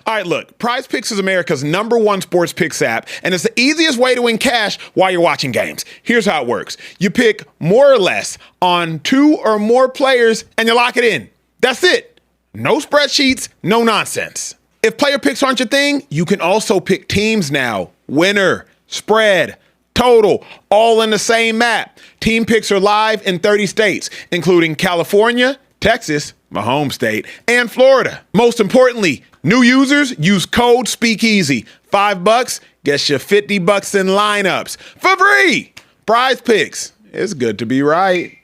All right, look, PrizePicks is America's #1 sports picks app, and it's the easiest way to win cash while you're watching games. Here's how it works. You pick more or less on 2 or more players, and you lock it in. That's it. No spreadsheets, no nonsense. If player picks aren't your thing, you can also pick teams now. Winner, spread, total, all in the same app. Team picks are live in 30 states, including California, Texas, my home state, and Florida. Most importantly, new users use code Speakeasy. $5 gets you $50 in lineups for free. PrizePicks. It's good to be right.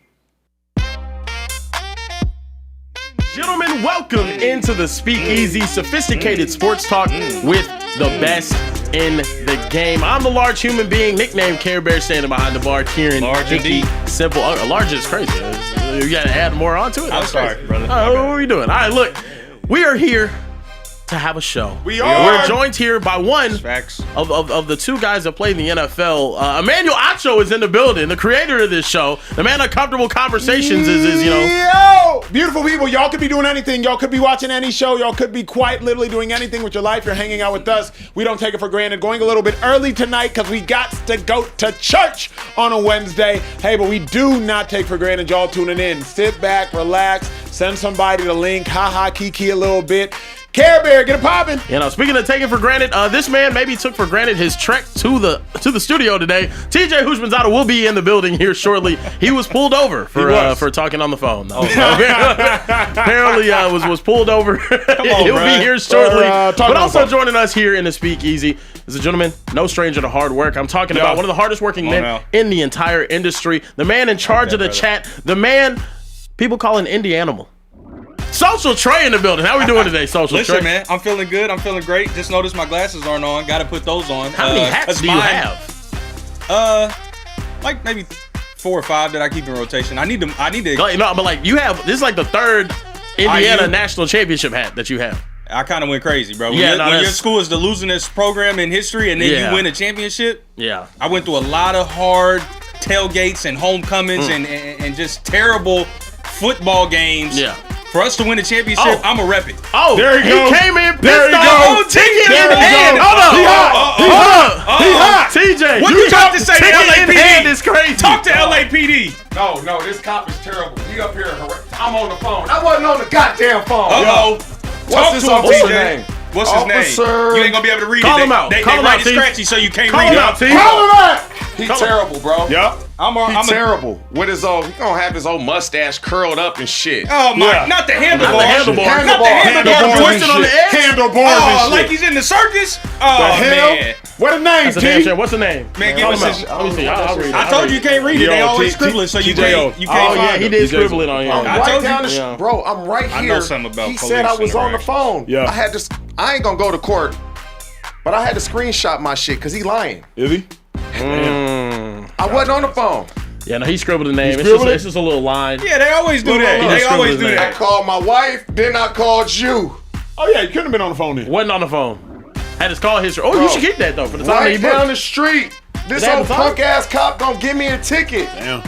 Gentlemen, welcome into the Speakeasy, sophisticated sports talk with the best in the game. I'm the large human being, nicknamed Carebear, standing behind the bar. Kieran, large Hickey, simple. Large is crazy. You got to add more onto it. I'm sorry, brother. What are we doing? All right, look, we are here to have a show. We're joined here by one of the 2 guys that play in the NFL. Emmanuel Acho is in the building, the creator of this show. The man of comfortable conversations is Yo! Beautiful people, y'all could be doing anything. Y'all could be watching any show. Y'all could be quite literally doing anything with your life. You're hanging out with us. We don't take it for granted. Going a little bit early tonight because we got to go to church on a Wednesday. Hey, but we do not take for granted y'all tuning in. Sit back, relax, send somebody the link, kiki a little bit. Carebear, get it popping. You know, speaking of taking for granted, this man maybe took for granted his trek to the studio today. TJ Hushmanzada will be in the building here shortly. He was pulled over for talking on the phone. Apparently was pulled over. He'll be here shortly. But also joining us here in the Speakeasy is a gentleman, no stranger to hard work. I'm talking about one of the hardest working men in the entire industry. The man in charge of the chat. The man people call an indie animal. Social Trey in the building. How we doing today, Social Trey? Listen, man, I'm feeling good. I'm feeling great. Just noticed my glasses aren't on. Got to put those on. How many hats do you have? Like maybe 4 or 5 that I keep in rotation. I need to. No, but like you have. This is like the 3rd Indiana national championship hat that you have. I kind of went crazy, bro. When your school is the losingest program in history, and then you win a championship. Yeah. I went through a lot of hard tailgates and homecomings and just terrible football games. Yeah. For us to win a championship, I'm a rep it. Oh, there he goes. He came in there pissed off. Ticket in hand. Hold up. He hot. TJ, what you got to say to LAPD? Is crazy. Talk to LAPD. No, this cop is terrible. He up here. I'm on the phone. I wasn't on the goddamn phone. What's his name? What's his name? You ain't gonna be able to read it. Call him out. They write it scratchy, so you can't read it. Call him out. He's terrible, bro. Yep. I'm terrible. With his old, he gonna have his old mustache curled up and shit. Oh my! Not the handlebar. Not the handlebar. Twisted on the edge. Handlebars and shit. Like he's in the circus. Oh man! What a name, T? What's the name? Man, give us his. Let me see. I'll read it. I told you can't read it. They always scribbling, so you can't. Oh yeah, he did scribble it on here. I told you, bro. I'm right here. I know something about he police. Said I was on the phone. Yeah. I ain't gonna go to court, but I had to screenshot my shit because he lying. Is he? I wasn't on the phone. Yeah, no, he scribbled the name. It's just a little line. Yeah, they always do that. They always do that. I called my wife, then I called you. Oh yeah, you couldn't have been on the phone then. Wasn't on the phone. Had his call history. Oh, you should keep that though for the time right down the street. This old punk ass cop gonna give me a ticket. Damn.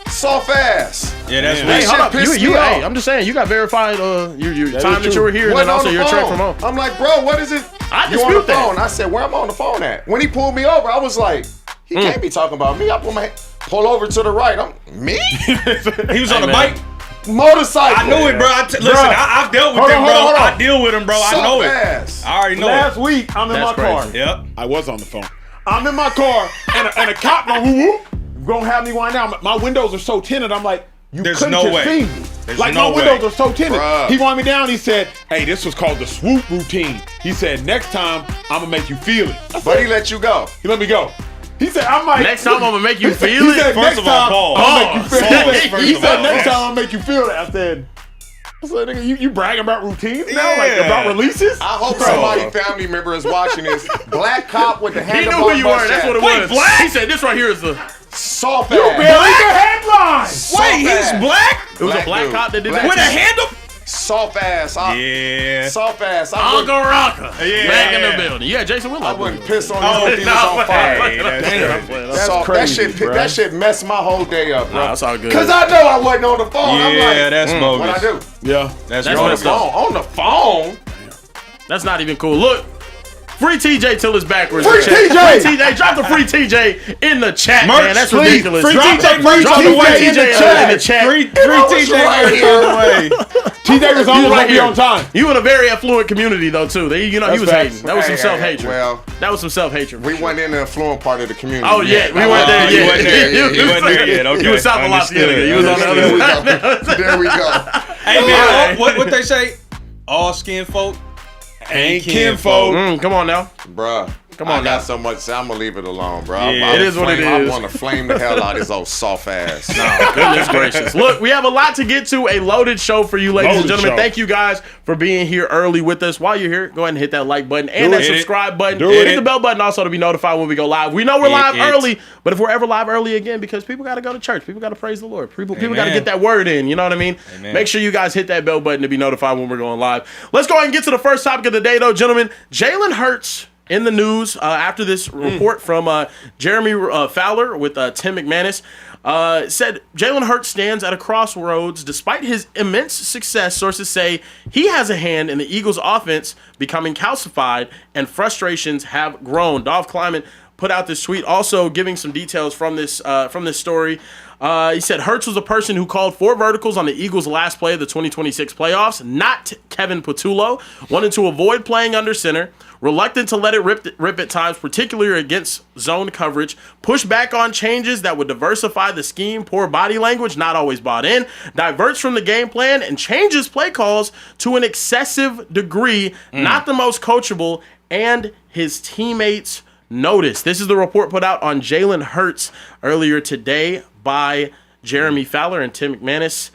Soft ass. Yeah, that's weird. Hey, hold up. Hey, I'm just saying, you got verified your time that you were here, and then also your trek from home. I'm like, bro, what is it? I you on the dispute that. phone? I said, where am I on the phone at? When he pulled me over, I was like, he can't be talking about me. I pull over to the right. Me? He was on a bike. Motorcycle. I knew it, bro. Listen, I've dealt with him, bro. I deal with him, bro. I know it. I already know Last week, I'm in my car. Yep. I was on the phone. I'm in my car, and a cop gonna have me wind down. My windows are so tinted. I'm like, There's couldn't no just way. see me. There's like no my way. windows are so tinted. Bruh. He wanted me down. He said, "Hey, this was called the swoop routine." He said, "Next time, I'm gonna make you feel it." But he let you go. He let me go. He said, "I'm like next time I'm gonna make you feel he it." Said, First of all, Paul. I'm gonna make you feel it. First He of said, all, "Next yes. time I'll make you feel it." I said, "Nigga, you bragging about routines now, Yeah. like about releases?" I hope somebody family member is watching this. Black cop with the handlebar. He knew who you were. That's what it was. Black? He said, "This right here is the." Soft You ass. barely the headline. Wait, he's black? It was a black dude. cop that did Black that. With a handle? Soft ass. Yeah. Soft ass. Uncle Rocka. Yeah. Back in the building. Yeah, Jason I Whitlock. wouldn't piss on Oh, you if he was no, on fire. Hey, that's crazy. That's crazy, that shit messed my whole day up, bro. Nah, that's all good. Cause I know I wasn't on the phone. I'm Yeah, like, that's bogus. what I do? Yeah, That's That's On the messed up. phone. On the phone. That's not even cool. Look. Free TJ till it's backwards. Free TJ! Free TJ. Drop the free TJ in the chat, Merch, man. That's please. ridiculous. Free Drop TJ, drop the TJ in the chat. Free TJ right merch on the way. TJ was always right going to be here. on time. You in a very affluent community, though, too. You know, he was facts. hating. That was some Hey, self-hatred. well, that was some self-hatred. we went in the affluent part of the community. Oh, yeah. We weren't there You yet. wasn't there. You wasn't there yet. Okay. You was South Alaska. You was on the There other side. There we go. Hey, man, what they say? All skin folk Ain't kinfolk. Come on now. Bruh. Come on I got now. so much. I'm gonna leave it alone, bro. Yeah, it is what it I is. want to flame the hell out of his old soft ass. Goodness gracious. Look, we have a lot to get to. A loaded show for you, ladies and Loaded gentlemen. show. Thank you guys for being here early with us. While you're here, go ahead and hit that like button and that subscribe button. Hit the bell button also to be notified when we go live. We know we're live early, but if we're ever live early again, because people got to go to church, people got to praise the Lord, people got to get that word in. You know what I mean? Amen. Make sure you guys hit that bell button to be notified when we're going live. Let's go ahead and get to the first topic of the day, though, gentlemen. Jalen Hurts. In the news after this report from Jeremy Fowler with Tim McManus, said Jalen Hurts stands at a crossroads despite his immense success. Sources say he has a hand in the Eagles' offense becoming calcified and frustrations have grown. Dolph Kleiman put out this tweet also giving some details from this story. He said Hurts was a person who called 4 verticals on the Eagles' last play of the 2026 playoffs, not Kevin Patullo, wanted to avoid playing under center, reluctant to let it rip at times, particularly against zone coverage, push back on changes that would diversify the scheme, poor body language, not always bought in, diverts from the game plan, and changes play calls to an excessive degree, not the most coachable, and his teammates notice. This is the report put out on Jalen Hurts earlier today by Jeremy Fowler and Tim McManus.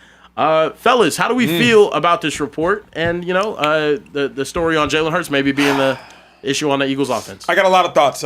Fellas, how do we feel about this report and, the story on Jalen Hurts maybe being the issue on the Eagles offense? I got a lot of thoughts.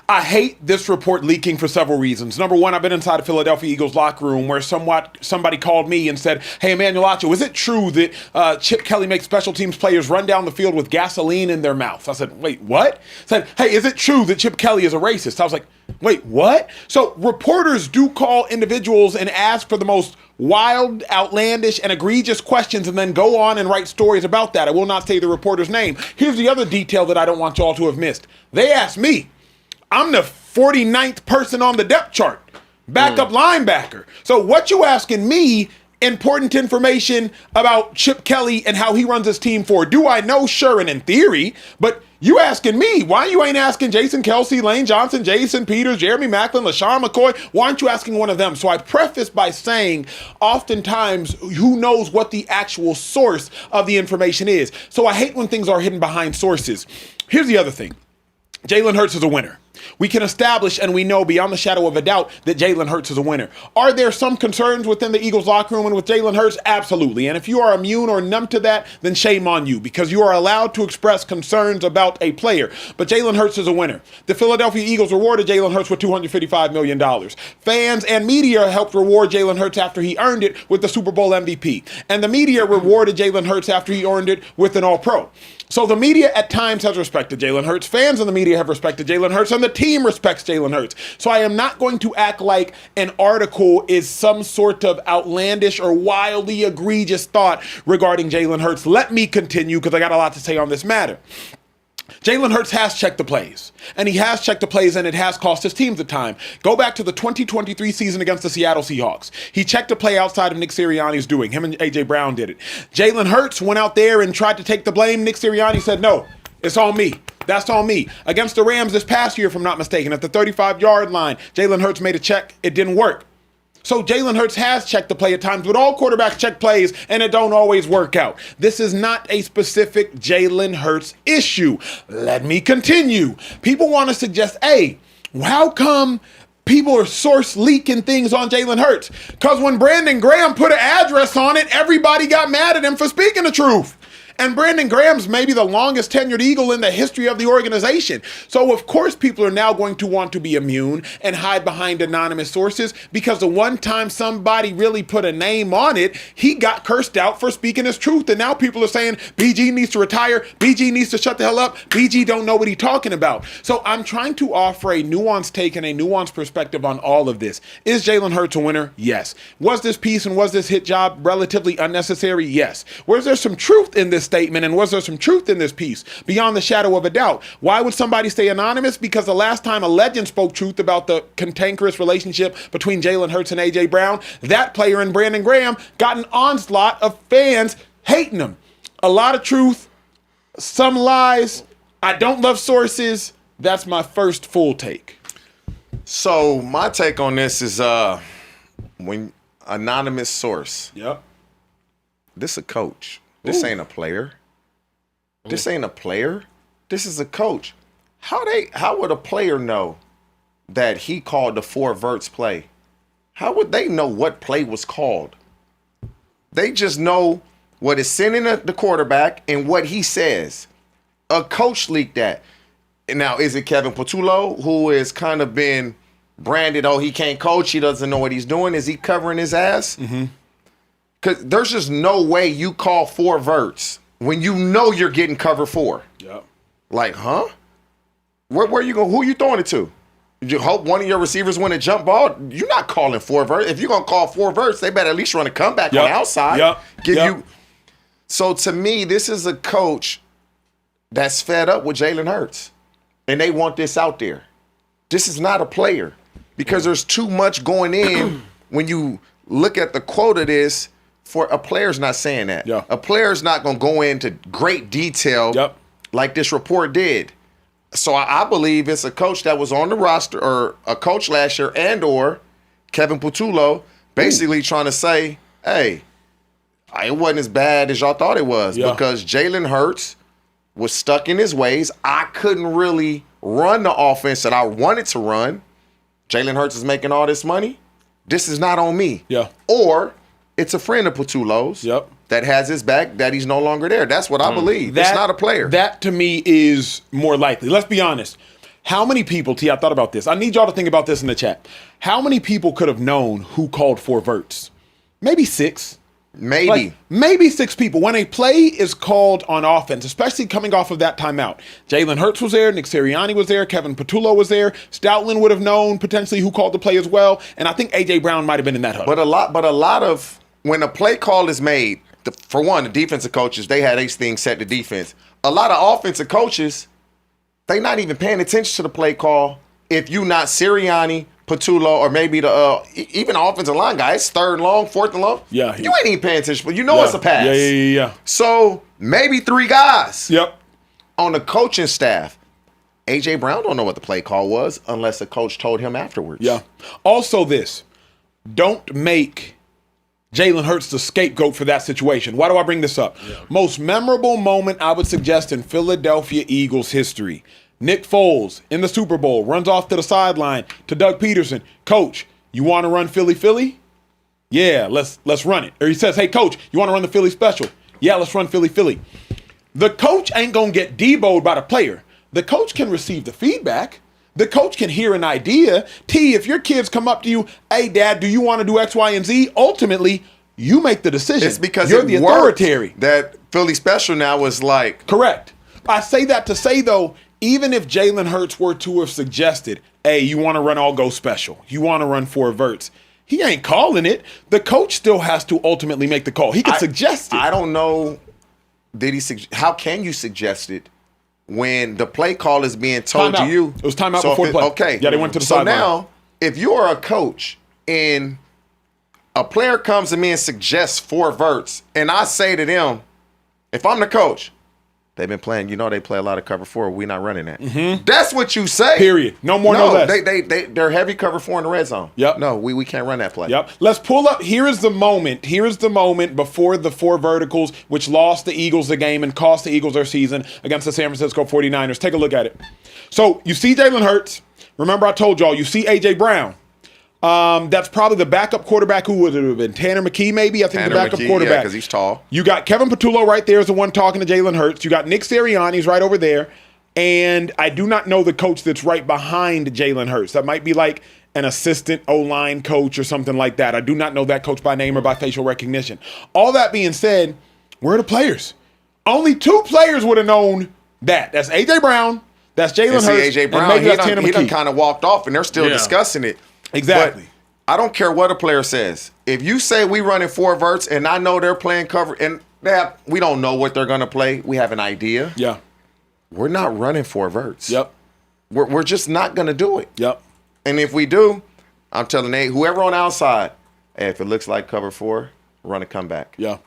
I hate this report leaking for several reasons. Number one, I've been inside the Philadelphia Eagles locker room where somebody called me and said, "Hey, Emmanuel Acho, is it true that Chip Kelly makes special teams players run down the field with gasoline in their mouth?" I said, "Wait, what?" I said, "Hey, is it true that Chip Kelly is a racist?" I was like, "Wait, what?" So reporters do call individuals and ask for the most wild, outlandish, and egregious questions and then go on and write stories about that. I will not say the reporter's name. Here's the other detail that I don't want y'all to have missed. They asked me. I'm the 49th person on the depth chart. Backup linebacker. So what you asking me important information about Chip Kelly and how he runs his team for? Do I know? Sure, and in theory, but you asking me, why you ain't asking Jason Kelsey, Lane Johnson, Jason Peters, Jeremy Maclin, LaShawn McCoy? Why aren't you asking one of them? So I preface by saying, oftentimes, who knows what the actual source of the information is? So I hate when things are hidden behind sources. Here's the other thing. Jalen Hurts is a winner. We can establish and we know beyond the shadow of a doubt that Jalen Hurts is a winner. Are there some concerns within the Eagles locker room and with Jalen Hurts? Absolutely. And if you are immune or numb to that, then shame on you because you are allowed to express concerns about a player. But Jalen Hurts is a winner. The Philadelphia Eagles rewarded Jalen Hurts with $255 million. Fans and media helped reward Jalen Hurts after he earned it with the Super Bowl MVP. And the media rewarded Jalen Hurts after he earned it with an All-Pro. So the media at times has respected Jalen Hurts. Fans in the media have respected Jalen Hurts, and the team respects Jalen Hurts. So I am not going to act like an article is some sort of outlandish or wildly egregious thought regarding Jalen Hurts. Let me continue because I got a lot to say on this matter. Jalen Hurts has checked the plays, and he has checked the plays, and it has cost his team the time. Go back to the 2023 season against the Seattle Seahawks. He checked a play outside of Nick Sirianni's doing. Him and A.J. Brown did it. Jalen Hurts went out there and tried to take the blame. Nick Sirianni said, "No, it's on me. That's on me." Against the Rams this past year, if I'm not mistaken, at the 35-yard line, Jalen Hurts made a check. It didn't work. So Jalen Hurts has checked the play at times, but all quarterbacks check plays, and it don't always work out. This is not a specific Jalen Hurts issue. Let me continue. People want to suggest, hey, how come people are source leaking things on Jalen Hurts? Because when Brandon Graham put an address on it, everybody got mad at him for speaking the truth. And Brandon Graham's maybe the longest tenured Eagle in the history of the organization. So, of course, people are now going to want to be immune and hide behind anonymous sources because the one time somebody really put a name on it, he got cursed out for speaking his truth. And now people are saying BG needs to retire, BG needs to shut the hell up, BG don't know what he's talking about. So I'm trying to offer a nuanced take and a nuanced perspective on all of this. Is Jalen Hurts a winner? Yes. Was this piece and was this hit job relatively unnecessary? Yes. Was there some truth in this statement, and was there some truth in this piece? Beyond the shadow of a doubt. Why would somebody stay anonymous? Because the last time a legend spoke truth about the cantankerous relationship between Jalen Hurts and A.J. Brown, that player and Brandon Graham got an onslaught of fans hating him. A lot of truth, some lies. I don't love sources. That's my first full take. So my take on this is when anonymous source. Yep. This a coach. This ain't a player. This ain't a player. This is a coach. How would a player know that he called the 4 verts play? How would they know what play was called? They just know what is sending the quarterback and what he says. A coach leaked that. Now, is it Kevin Patullo, who has kind of been branded, he can't coach, he doesn't know what he's doing? Is he covering his ass? Because there's just no way you call 4 verts when you know you're getting cover 4. Yep. Like, huh? Where you going? Who you throwing it to? Did you hope one of your receivers win a jump ball? You're not calling 4 verts. If you're going to call 4 verts, they better at least run a comeback on the outside. You. So to me, this is a coach that's fed up with Jalen Hurts. And they want this out there. This is not a player because there's too much going in when you look at the quote of this for a player's not saying that. Yeah. A player's not going to go into great detail like this report did. So I believe it's a coach that was on the roster or a coach last year and or Kevin Patullo basically trying to say, hey, it wasn't as bad as y'all thought it was because Jalen Hurts was stuck in his ways. I couldn't really run the offense that I wanted to run. Jalen Hurts is making all this money. This is not on me. Yeah. Or it's a friend of Patullo's that has his back that he's no longer there. That's what I believe. It's not a player. That to me is more likely. Let's be honest. How many people, T, I thought about this. I need y'all to think about this in the chat. How many people could have known who called 4 verts? Maybe 6. Maybe 6 people. When a play is called on offense, especially coming off of that timeout, Jalen Hurts was there, Nick Sirianni was there, Kevin Patullo was there, Stoutland would have known potentially who called the play as well, and I think A.J. Brown might have been in that huddle. But a lot of when a play call is made, for one, the defensive coaches, they had these things set to defense. A lot of offensive coaches, they not even paying attention to the play call if you not Sirianni, Patullo, or maybe the even the offensive line guy. It's 3rd and long, 4th and long. Yeah. You ain't even paying attention, but you know it's a pass. Yeah. So maybe 3 guys. Yep. On the coaching staff. A.J. Brown don't know what the play call was unless the coach told him afterwards. Yeah. Also this, don't make Jalen Hurts the scapegoat for that situation. Why do I bring this up? Most memorable moment I would suggest in Philadelphia Eagles history. Nick Foles in the Super Bowl runs off to the sideline to Doug Peterson. Coach, you want to run Philly? Yeah, let's run it. Or he says, hey, coach, you want to run the Philly special? Yeah, let's run Philly. The coach ain't going to get deboed by the player. The coach can receive the feedback. The coach can hear an idea. T, if your kids come up to you, hey, Dad, do you want to do X, Y, and Z? Ultimately, you make the decision. It's because you're the authority. That Philly special now was like. Correct. I say that to say, though, even if Jalen Hurts were to have suggested, hey, you want to run all go special, you want to run 4 verts, he ain't calling it. The coach still has to ultimately make the call. He can suggest it. I don't know. How can you suggest it when the play call is being told to you? It was timeout before the play. Okay. Yeah, they went to the sideline. So now, if you're a coach and a player comes to me and suggests 4 verts, and I say to them, if I'm the coach, they've been playing, they play a lot of cover 4. We're not running that. Mm-hmm. That's what you say. Period. No more, no less. They're heavy cover 4 in the red zone. Yep. No, we can't run that play. Yep. Let's pull up. Here is the moment before the 4 verticals, which lost the Eagles the game and cost the Eagles their season against the San Francisco 49ers. Take a look at it. So you see Jalen Hurts. Remember I told y'all, you see A.J. Brown. That's probably the backup quarterback. Who would it have been? Tanner McKee, maybe? I think Tanner the backup McKee, quarterback. because he's tall. You got Kevin Patullo right there is the one talking to Jalen Hurts. You got Nick Sirianni's right over there. And I do not know the coach that's right behind Jalen Hurts. That might be like an assistant O-line coach or something like that. I do not know that coach by name or by facial recognition. All that being said, where are the players? Only 2 players would have known that. That's A.J. Brown. That's Jalen Hurts. A.J. Brown, he done kind of walked off, and they're still discussing it. Exactly. But I don't care what a player says. If you say we running 4 verts and I know they're playing cover, and We don't know what they're going to play. We have an idea. Yeah. We're not running 4 verts. Yep. We're just not going to do it. Yep. And if we do, I'm telling Nate, whoever on the outside, hey, if it looks like cover 4, run a comeback. Yeah.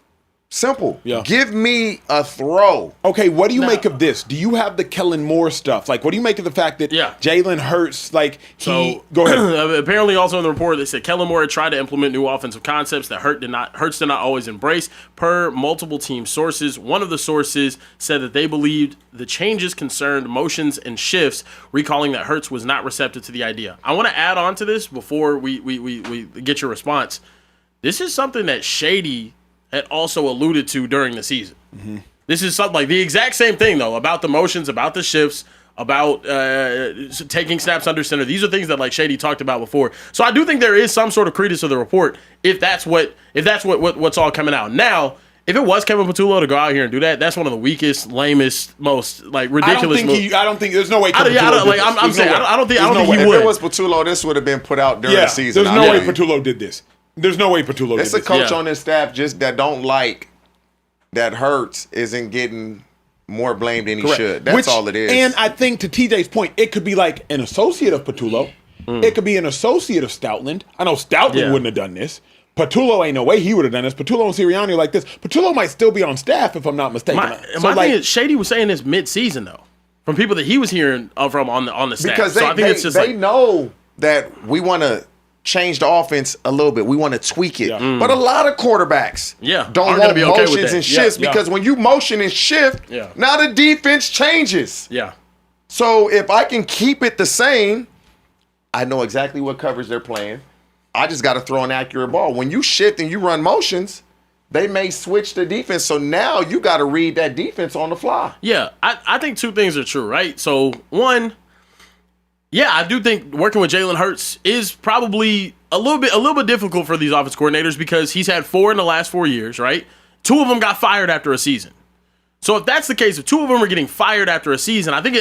Simple. Yeah. Give me a throw. Okay, what do you make of this? Do you have the Kellen Moore stuff? Like, what do you make of the fact that Jalen Hurts, like, go ahead. Apparently, also in the report, they said Kellen Moore had tried to implement new offensive concepts that Hurts did not always embrace. Per multiple team sources, one of the sources said that they believed the changes concerned motions and shifts, recalling that Hurts was not receptive to the idea. I want to add on to this before we get your response. This is something that Shady had also alluded to during the season. Mm-hmm. This is something like the exact same thing, though, about the motions, about the shifts, about taking snaps under center. These are things that like Shady talked about before. So I do think there is some sort of credence to the report if that's what's all coming out. Now, if it was Kevin Patullo to go out here and do that, that's one of the weakest, lamest, most like ridiculous. I don't think there's no way. I don't think he would. If it was Patullo, this would have been put out during the season. There's no way Patullo did this. There's no way Patullo did this. It's a coach on this staff just that don't like that Hurts isn't getting more blame than he should. That's all it is. And I think to TJ's point, it could be like an associate of Patullo. It could be an associate of Stoutland. I know Stoutland wouldn't have done this. Patullo ain't no way he would have done this. Patullo and Sirianni are like this. Patullo might still be on staff if I'm not mistaken. My thing is Shady was saying this mid-season though, from people that he was hearing from on the staff. Because they know that we want to change the offense a little bit. We want to tweak it. Yeah. But a lot of quarterbacks don't want motions and shifts because when you motion and shift, now the defense changes. Yeah. So if I can keep it the same, I know exactly what coverage they're playing. I just got to throw an accurate ball. When you shift and you run motions, they may switch the defense. So now you got to read that defense on the fly. Yeah, I think 2 things are true, right? So one, I do think working with Jalen Hurts is probably a little bit difficult for these offense coordinators because he's had 4 in the last 4 years, right? 2 of them got fired after a season. So if that's the case, if 2 of them are getting fired after a season, I think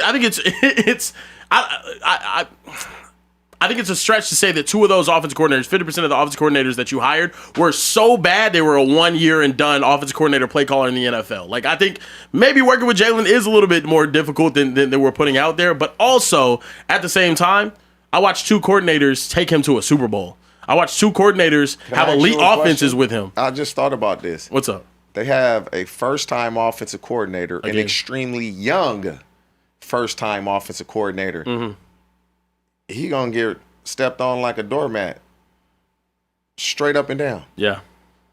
it's a stretch to say that 2 of those offensive coordinators, 50% of the offensive coordinators that you hired, were so bad they were a 1-year and done offensive coordinator play caller in the NFL. Like, I think maybe working with Jalen is a little bit more difficult than we're putting out there. But also, at the same time, I watched 2 coordinators take him to a Super Bowl. I watched 2 coordinators have elite offenses with him. I just thought about this. What's up? They have a first-time offensive coordinator, an extremely young first-time offensive coordinator. Mm-hmm. He gonna get stepped on like a doormat, straight up and down. Yeah,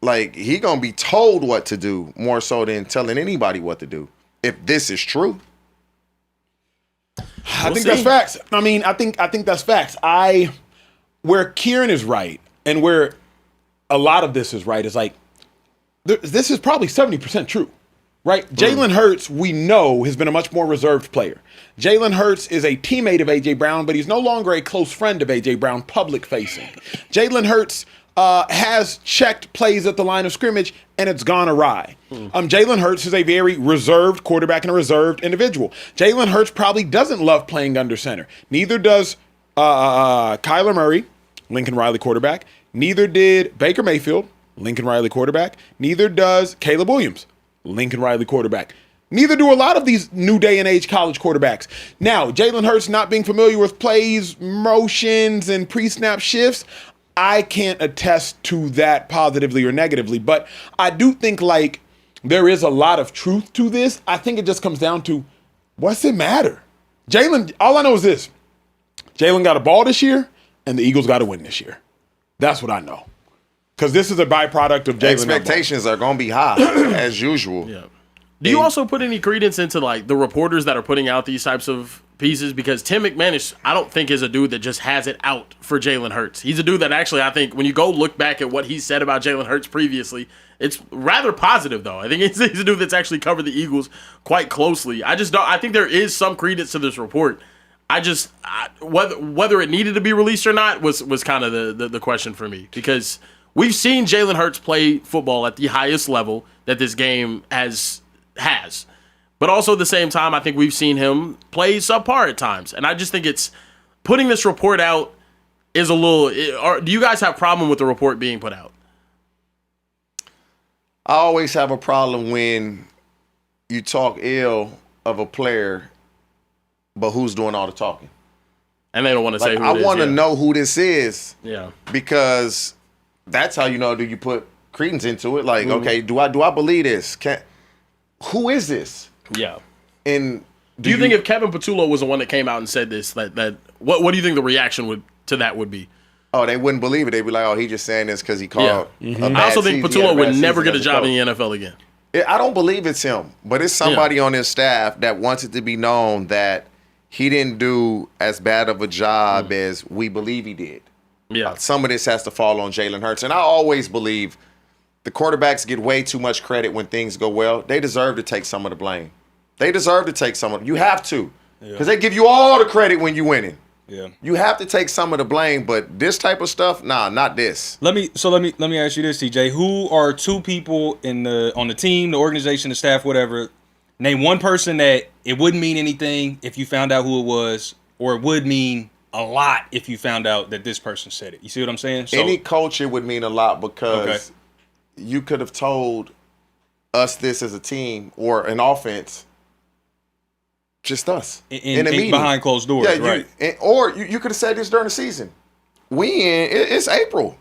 like he gonna be told what to do more so than telling anybody what to do. If this is true, I think that's facts. I mean, I think that's facts. Where Kieran is right, and where a lot of this is right, is like this is probably 70% true. Right? Jalen Hurts, we know, has been a much more reserved player. Jalen Hurts is a teammate of A.J. Brown, but he's no longer a close friend of A.J. Brown, public-facing. Jalen Hurts has checked plays at the line of scrimmage, and it's gone awry. Jalen Hurts is a very reserved quarterback and a reserved individual. Jalen Hurts probably doesn't love playing under center. Neither does Kyler Murray, Lincoln Riley quarterback. Neither did Baker Mayfield, Lincoln Riley quarterback. Neither does Caleb Williams, Lincoln Riley quarterback. Neither do a lot of these new day and age college quarterbacks. Now, Jalen Hurts not being familiar with plays, motions, and pre-snap shifts, I can't attest to that positively or negatively. But I do think like there is a lot of truth to this. I think it just comes down to what's it matter? Jalen, all I know is this. Jalen got a ball this year, and the Eagles got to win this year. That's what I know. Because this is a byproduct of Jalen. Expectations are going to be high, as usual. Yeah. Do you also put any credence into like the reporters that are putting out these types of pieces? Because Tim McManus, I don't think is a dude that just has it out for Jalen Hurts. He's a dude that actually, I think, when you go look back at what he said about Jalen Hurts previously, it's rather positive, though. I think he's a dude that's actually covered the Eagles quite closely. I think there is some credence to this report. Whether it needed to be released or not was kind of the question for me, because we've seen Jalen Hurts play football at the highest level that this game has. But also at the same time, I think we've seen him play subpar at times. And I just think it's putting this report out is a little. Do you guys have a problem with the report being put out? I always have a problem when you talk ill of a player, but who's doing all the talking? And they don't want to say who it is. I want to know who this is. Yeah. Because that's how you know, do you put credence into it? Like, okay, do I believe this? Who is this? Yeah. And do you think if Kevin Patullo was the one that came out and said this, that what do you think the reaction to that would be? Oh, they wouldn't believe it. They'd be like, "Oh, he just saying this because he called." Yeah. I also think Patullo would never get a job in the NFL again. I don't believe it's him, but it's somebody on his staff that wants it to be known that he didn't do as bad of a job as we believe he did. Yeah, some of this has to fall on Jalen Hurts, and I always believe the quarterbacks get way too much credit when things go well. They deserve to take some of the blame. They deserve to take some of it. You have to, because they give you all the credit when you're winning. Yeah, you have to take some of the blame, but this type of stuff, nah, not this. Let me ask you this, TJ. Who are two people on the team, the organization, the staff, whatever? Name one person that it wouldn't mean anything if you found out who it was, or it would mean a lot if you found out that this person said it. You see what I'm saying? So, any coach, it would mean a lot because you could have told us this as a team or an offense. Just us in a meeting behind closed doors, right? Or you could have said this during the season. It's April.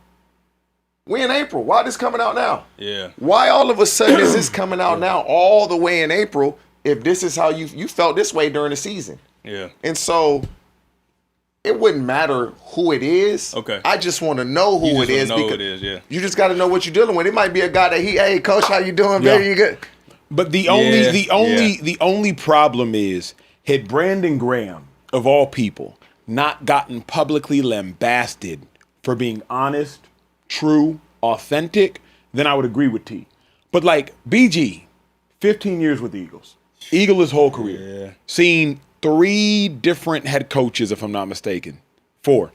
We in April. Why this coming out now? Yeah. Why all of a sudden is this coming out now all the way in April if this is how you felt this way during the season? Yeah. And so it wouldn't matter who it is. Okay. I just want to know who it is. Yeah. You just got to know what you're dealing with. It might be a guy that hey, coach, how you doing, baby? You good? But the only problem is, had Brandon Graham, of all people, not gotten publicly lambasted for being honest, true, authentic, then I would agree with T. But like BG, 15 years with the Eagles. Eagle his whole career. Yeah. Seen 3 different head coaches, if I'm not mistaken. 4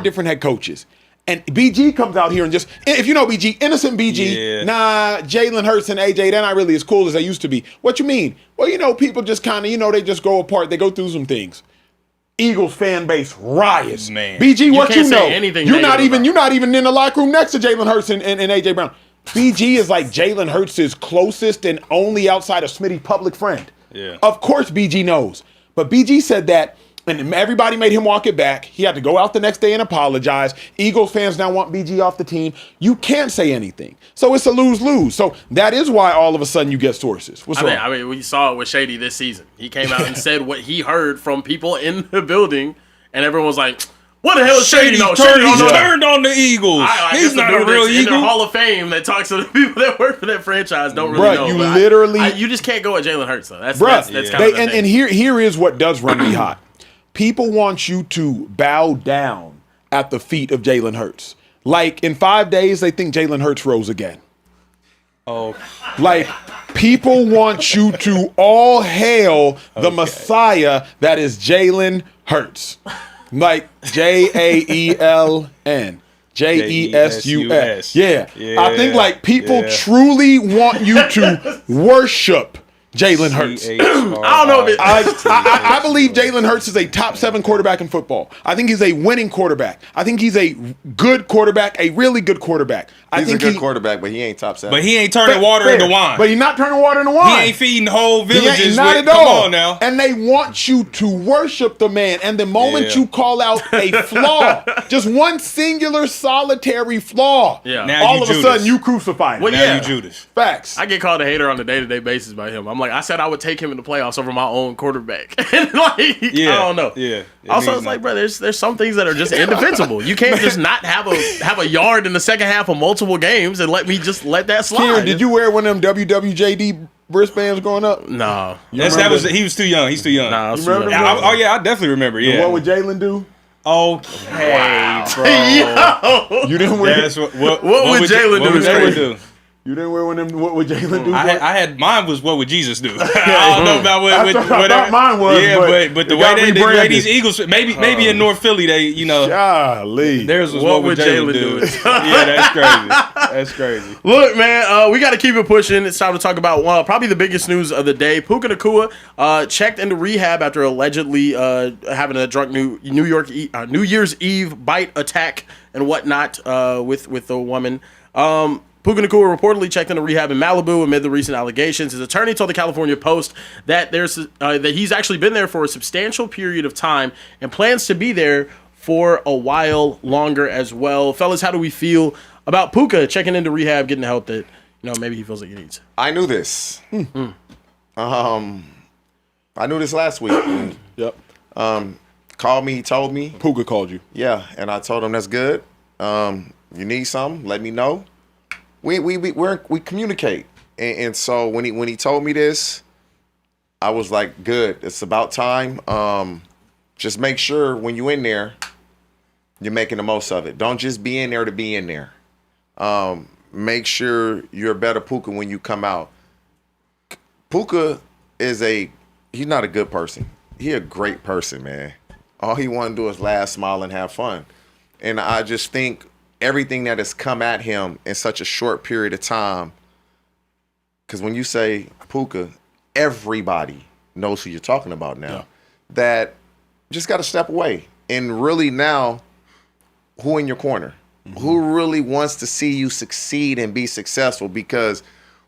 different head coaches. And BG comes out here and just, if you know BG, innocent BG, nah, Jalen Hurts and AJ, they're not really as cool as they used to be. What you mean? Well, people just kind of, they just go apart. They go through some things. Eagles fan base riots. Man. BG, what can't you know? say anything you're not negative even in the locker room next to Jalen Hurts and AJ Brown. BG is like Jalen Hurts' closest and only outside of Smitty public friend. Yeah. Of course BG knows. But BG said that, and everybody made him walk it back. He had to go out the next day and apologize. Eagles fans now want BG off the team. You can't say anything. So it's a lose-lose. So that is why all of a sudden you get sources. What's wrong? I mean, we saw it with Shady this season. He came out and said what he heard from people in the building, and everyone was like, what the hell is Shady? Turned on the Eagles. He's not a real Eagle. In their Hall of Fame that talks to the people that work for that franchise don't really know. You literally... you just can't go at Jalen Hurts, though. That's kind of the thing. And here is what does run me hot. People want you to bow down at the feet of Jalen Hurts. Like, in 5 days, they think Jalen Hurts rose again. Oh. Like, people want you to all hail the Messiah that is Jalen Hurts. Like, J-A-E-L-N. J-E-S-U-S. Yeah. I think, like, people truly want you to worship Jalen Hurts. I don't know if it. I believe Jalen Hurts is a top 7 quarterback in football. I think he's a winning quarterback. I think he's a good quarterback, a really good quarterback. He's a good quarterback, but he ain't top 7. But he ain't turning water into wine. But he's not turning water into wine. He ain't feeding whole villages. Not at all. Come on now. And they want you to worship the man. And the moment you call out a flaw, just one singular solitary flaw, all of a sudden you crucify him. Well, now you Judas. Facts. I get called a hater on a day-to-day basis by him. I'm like, I said I would take him in the playoffs over my own quarterback. And I don't know. Yeah. Also, it's like, bro, there's some things that are just indefensible. You can't just not have a yard in the second half of multiple games and let that slide. Kieran, did you wear one of them WWJD wristbands growing up? No. He was too young. He's too young. Nah, I definitely remember. Yeah. And what would Jalen do? Okay, bro. Yo. You didn't wear. What would Jalen do? You didn't wear one of them. What would Jalen do? I had mine was what would Jesus do? I don't know about what I thought mine was. Yeah, but the way these Eagles, maybe in North Philly, they golly. Theirs was what would Jalen do? Yeah, that's crazy. That's crazy. Look, man, we got to keep it pushing. It's time to talk about probably the biggest news of the day. Puka Nacua checked into rehab after allegedly having a drunk New Year's Eve bite attack and whatnot with a woman. Puka Nacua reportedly checked into rehab in Malibu amid the recent allegations. His attorney told the California Post that that he's actually been there for a substantial period of time and plans to be there for a while longer as well. Fellas, how do we feel about Puka checking into rehab, getting the help that maybe he feels like he needs? I knew this. I knew this last week. Yep. Called me, he told me. Puka called you. Yeah, and I told him that's good. You need something, let me know. We communicate. And so when he told me this, I was like, good, it's about time. Just make sure when you're in there, you're making the most of it. Don't just be in there to be in there. Make sure you're a better Puka when you come out. Puka he's not a good person. He a great person, man. All he want to do is laugh, smile, and have fun. And I just think everything that has come at him in such a short period of time, because when you say Puka, everybody knows who you're talking about now. Yeah. That just got to step away. And really now, who in your corner? Mm-hmm. Who really wants to see you succeed and be successful? Because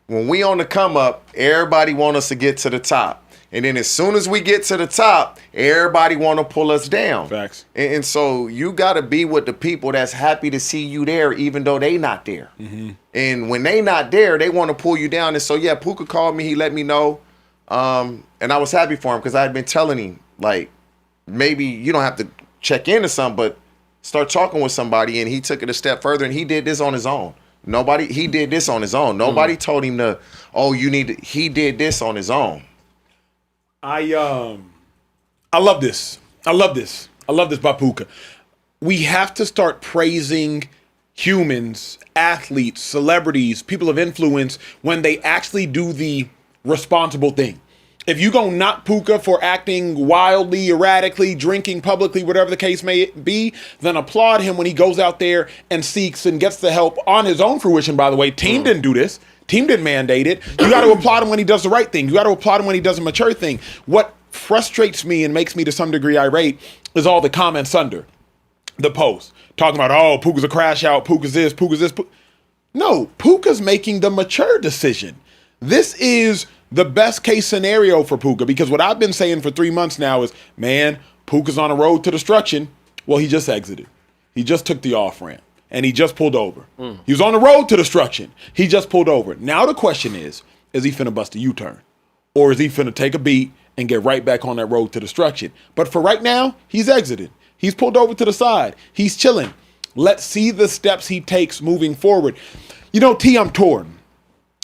when we on the come up, everybody want us to get to the top. And then as soon as we get to the top, everybody want to pull us down. Facts. And so you got to be with the people that's happy to see you there, even though they not there. Mm-hmm. And when they not there, they want to pull you down. And so, yeah, Puka called me. He let me know. And I was happy for him because I had been telling him, like, maybe you don't have to check into something, but start talking with somebody. And he took it a step further, and he did this on his own. He did this on his own. Nobody told him he did this on his own. I love this. I love this by Puka. We have to start praising humans, athletes, celebrities, people of influence when they actually do the responsible thing. If you gonna knock Puka for acting wildly, erratically, drinking publicly, whatever the case may be, then applaud him when he goes out there and seeks and gets the help on his own fruition, by the way. Team didn't do this. Team didn't mandate it. You got to applaud him when he does the right thing. You got to applaud him when he does a mature thing. What frustrates me and makes me to some degree irate is all the comments under the post talking about, oh, Puka's a crash out, Puka's this. No, Puka's making the mature decision. This is the best case scenario for Puka, because what I've been saying for 3 months now is, man, Puka's on a road to destruction. Well, he just exited. He just took the off-ramp. And he just pulled over. He was on the road to destruction. He just pulled over. Now the question is he finna bust a U-turn? Or is he finna take a beat and get right back on that road to destruction? But for right now, he's exited. He's pulled over to the side. He's chilling. Let's see the steps he takes moving forward. You know, T, I'm torn.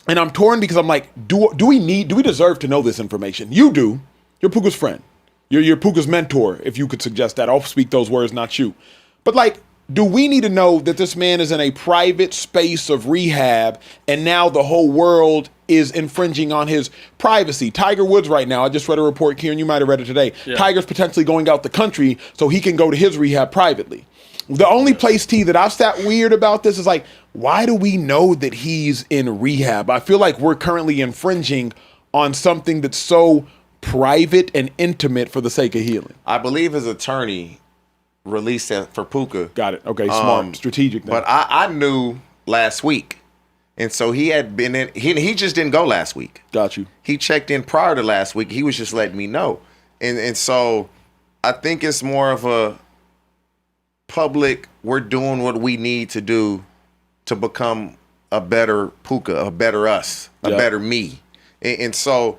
And I'm torn because I'm like, do we deserve to know this information? You do. You're Puka's friend. You're Puka's mentor, if you could suggest that. I'll speak those words, not you. But like, do we need to know that this man is in a private space of rehab and now the whole world is infringing on his privacy? Tiger Woods right now, I just read a report, Kieran, you might have read it today. Yeah. Tiger's potentially going out the country so he can go to his rehab privately. The only place, T, that I've sat weird about this is like, why do we know that he's in rehab? I feel like we're currently infringing on something that's so private and intimate for the sake of healing. I believe his attorney released that for Puka. Got it. Okay, smart, strategic. Then. But I knew last week, and so he had been in. He just didn't go last week. Got you. He checked in prior to last week. He was just letting me know, and so I think it's more of a public. We're doing what we need to do to become a better Puka, a better us, a better me, and so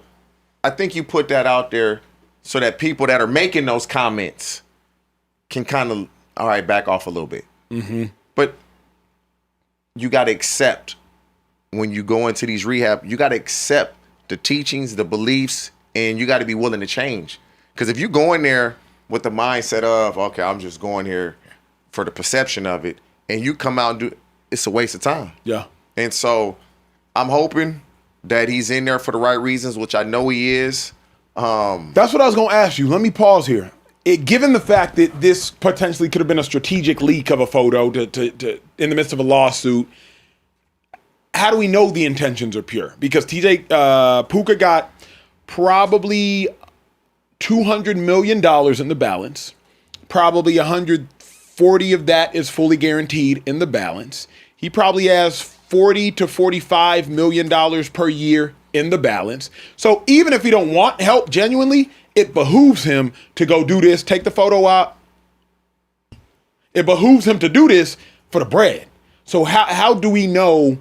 I think you put that out there so that people that are making those comments can kind of, all right, back off a little bit. Mm-hmm. But you got to accept when you go into these rehab, you got to accept the teachings, the beliefs, and you got to be willing to change. Because if you go in there with the mindset of, okay, I'm just going here for the perception of it, and you come out and do, it's a waste of time. Yeah. And so I'm hoping that he's in there for the right reasons, which I know he is. That's what I was going to ask you. Let me pause here. Given the fact that this potentially could have been a strategic leak of a photo to in the midst of a lawsuit, how do we know the intentions are pure? Because Puka got probably $200 million in the balance. Probably 140 of that is fully guaranteed in the balance. He probably has $40 to $45 million per year in the balance. So even if he don't want help genuinely, it behooves him to go do this, take the photo out. It behooves him to do this for the bread. So how do we know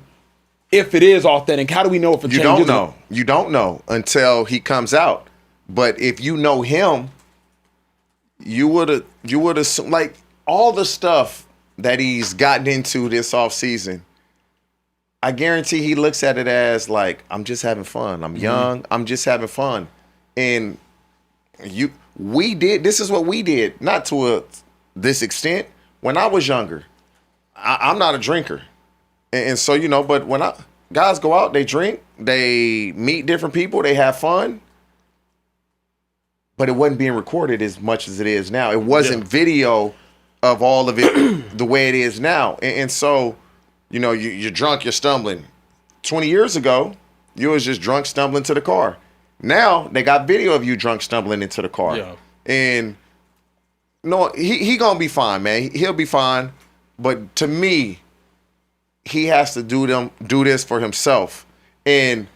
if it is authentic? How do we know if it changes? You don't know. You don't know until he comes out. But if you know him, you would have like all the stuff that he's gotten into this offseason. I guarantee he looks at it as like, I'm just having fun. I'm young. I'm just having fun. And this is what we did, not to this extent. When I was younger, I'm not a drinker. And so, but when guys go out, they drink, they meet different people, they have fun. But it wasn't being recorded as much as it is now. It wasn't video of all of it the way it is now. And so, you're drunk, you're stumbling. 20 years ago, you was just drunk stumbling to the car. Now they got video of you drunk stumbling into the car. Yeah. And he gonna be fine, man. He'll be fine. But to me, he has to do this for himself. And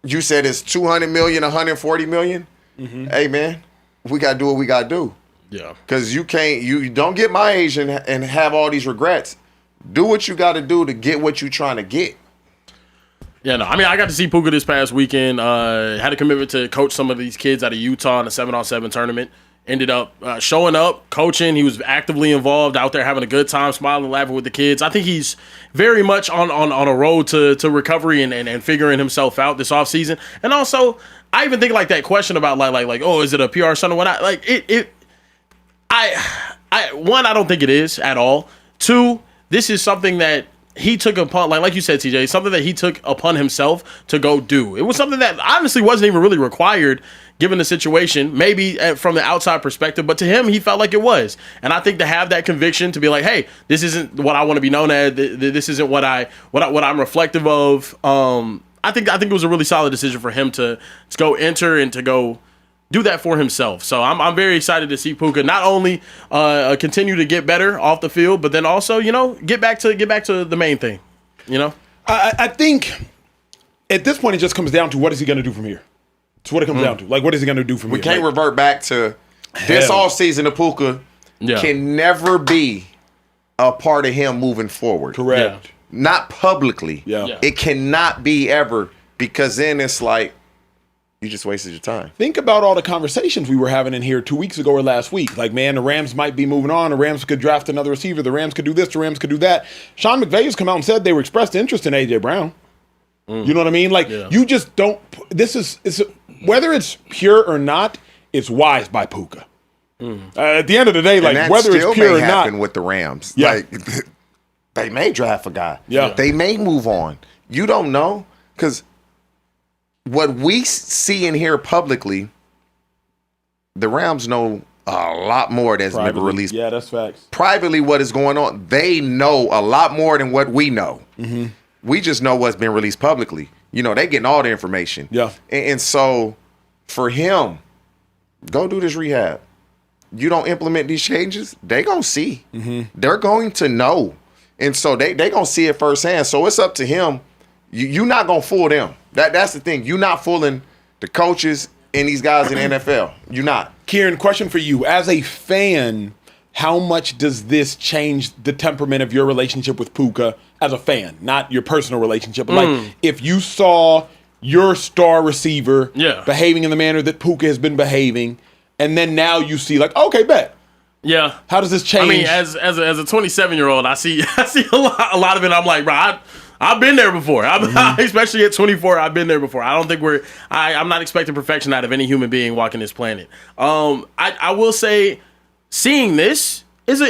you said it's 200 million, 140 million. Mm-hmm. Hey, man, we got to do what we got to do. Yeah. Because you don't get my age and have all these regrets. Do what you got to do to get what you're trying to get. Yeah, no, I mean, I got to see Puka this past weekend. Had a commitment to coach some of these kids out of Utah in a 7-on-7 tournament. Ended up showing up, coaching. He was actively involved out there, having a good time, smiling, laughing with the kids. I think he's very much on a road to recovery and figuring himself out this offseason. And also, I even think like that question about like oh, is it a PR stunt or what? I don't think it is at all. Two, this is something that he took upon, like you said, TJ, something that he took upon himself to go do. It was something that honestly wasn't even really required given the situation, maybe from the outside perspective, but to him, he felt like it was. And I think to have that conviction to be like, hey, this isn't what I want to be known as. This isn't what I'm reflective of. I think it was a really solid decision for him to go enter and to go do that for himself. So I'm very excited to see Puka not only continue to get better off the field, but then also get back to the main thing. I think at this point it just comes down to what is he going to do from here. It's what it comes down to. Like, what is he going to do from here? We can't revert back to this offseason of Puka can never be a part of him moving forward. Correct. Yeah. Not publicly. Yeah. It cannot be ever, because then it's like, you just wasted your time. Think about all the conversations we were having in here 2 weeks ago or last week. Like, man, the Rams might be moving on. The Rams could draft another receiver. The Rams could do this. The Rams could do that. Sean McVay has come out and said they were expressed interest in A.J. Brown. You know what I mean? Like, you just don't – whether it's pure or not, it's wise by Puka. At the end of the day, like, whether it's pure or not – that still may happen with the Rams. Yeah. Like, they may draft a guy. Yeah. They may move on. You don't know, because what we see and hear publicly, the Rams know a lot more that's never released. Yeah, that's facts. Privately, what is going on, they know a lot more than what we know. Mm-hmm. We just know what's been released publicly. They getting all the information. Yeah. And so for him, go do this rehab. You don't implement these changes, they going to see. Mm-hmm. They're going to know. And so they going to see it firsthand. So it's up to him. You're not going to fool them. That's the thing. You're not fooling the coaches and these guys in the NFL. You're not. Kieran, question for you. As a fan, how much does this change the temperament of your relationship with Puka as a fan? Not your personal relationship, but like if you saw your star receiver behaving in the manner that Puka has been behaving, and then now you see like, okay, bet. Yeah. How does this change? I mean, as a 27-year-old, I see a lot of it. I'm like, bro, I've been there before. Especially at 24, I've been there before. I don't think I'm not expecting perfection out of any human being walking this planet. I will say, seeing this is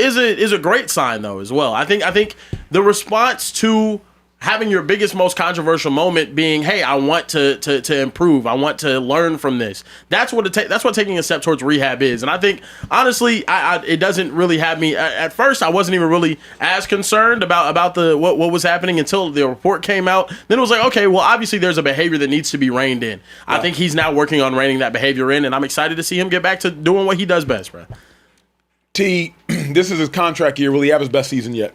a great sign though as well. I think the response to having your biggest, most controversial moment being, hey, I want to improve. I want to learn from this. That's what taking a step towards rehab is. And I think, honestly, it doesn't really have me. At first, I wasn't even really as concerned about what was happening until the report came out. Then it was like, okay, well, obviously there's a behavior that needs to be reined in. Yeah. I think he's now working on reining that behavior in, and I'm excited to see him get back to doing what he does best, bro. T, this is his contract year. Will he have his best season yet?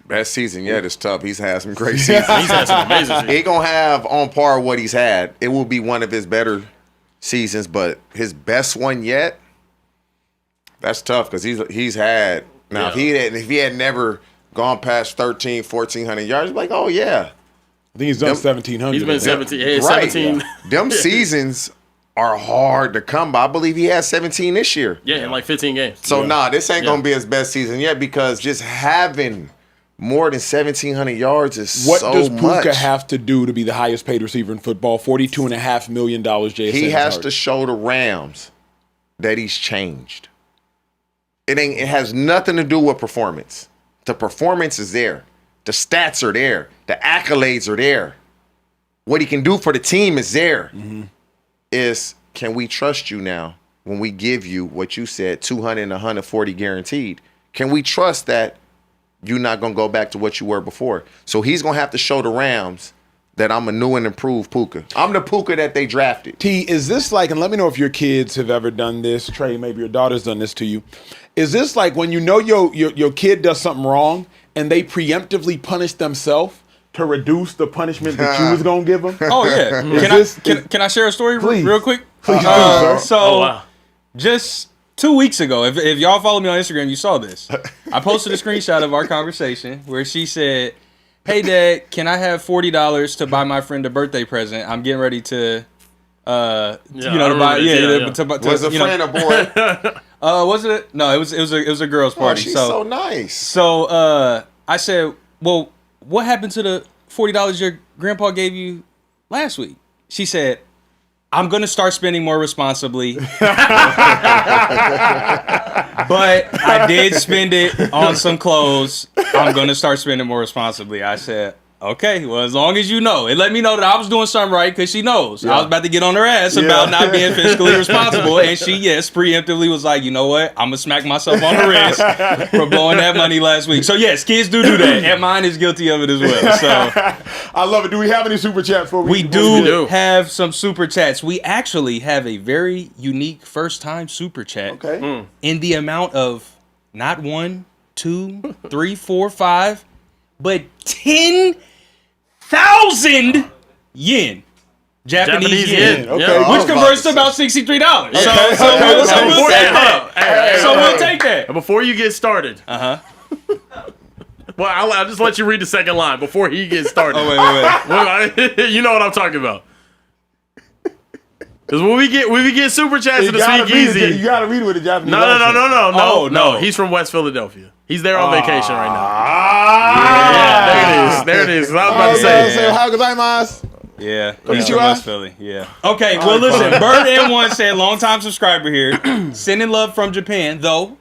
Best season yet is tough. He's had some great seasons. He's had some amazing seasons. He gonna have on par what he's had. It will be one of his better seasons, but his best one yet, that's tough because he's had. Now if he had never gone past 1,400 yards, like, oh yeah. I think he's done 1,700. He's been 17. Yeah, right. 17. Them seasons are hard to come by. I believe he had 17 this year. Yeah, in like 15 games. So this ain't gonna be his best season yet because just having more than 1,700 yards is so much. What does Puka have to do to be the highest paid receiver in football? $42.5 million. He has to show the Rams that he's changed. It has nothing to do with performance. The performance is there. The stats are there. The accolades are there. What he can do for the team is there. Mm-hmm. Can we trust you now when we give you what you said, 200 and 140 guaranteed? Can we trust that you're not going to go back to what you were before? So he's going to have to show the Rams that I'm a new and improved Puka. I'm the Puka that they drafted. T, is this like, and let me know if your kids have ever done this. Trey, maybe your daughter's done this to you. Is this like when you know your kid does something wrong and they preemptively punish themselves to reduce the punishment that you was going to give them? Oh, yeah. Can I share a story real quick? Please, Just 2 weeks ago, if y'all follow me on Instagram, you saw this. I posted a screenshot of our conversation where she said, "Hey, Dad, can I have $40 to buy my friend a birthday present? I'm getting ready to, to buy." Was a friend a boy? Was it? No, it was a girls' party. Oh, she's so nice. So I said, "Well, what happened to the $40 your grandpa gave you last week?" She said, "I'm going to start spending more responsibly." But I did spend it on some clothes. I'm going to start spending more responsibly. I said, okay, well, as long as you know. It let me know that I was doing something right because she knows. Yeah. I was about to get on her ass about not being fiscally responsible. And she, preemptively was like, you know what? I'm going to smack myself on the wrist for blowing that money last week. So, yes, kids do that. And mine is guilty of it as well. So I love it. Do we have any super chats for we do have some super chats. We actually have a very unique first-time super chat in the amount of not 1, 2, 3, 4, 5, but 10,000 yen. Japanese yen. Okay. Which converts to about $63. Okay. So we'll take that. Before you get started. Well, I'll just let you read the second line before he gets started. Oh, wait. You know what I'm talking about. Because when we get super chats in the Speakeasy, you gotta read it with the Japanese. No. He's from West Philadelphia. He's there on vacation right now. There it is. I was about to say. How gozaimasu? Yeah. He's from West Philly. Yeah. Okay. Well, listen. Bird N1 said, long-time subscriber here, sending love from Japan, though.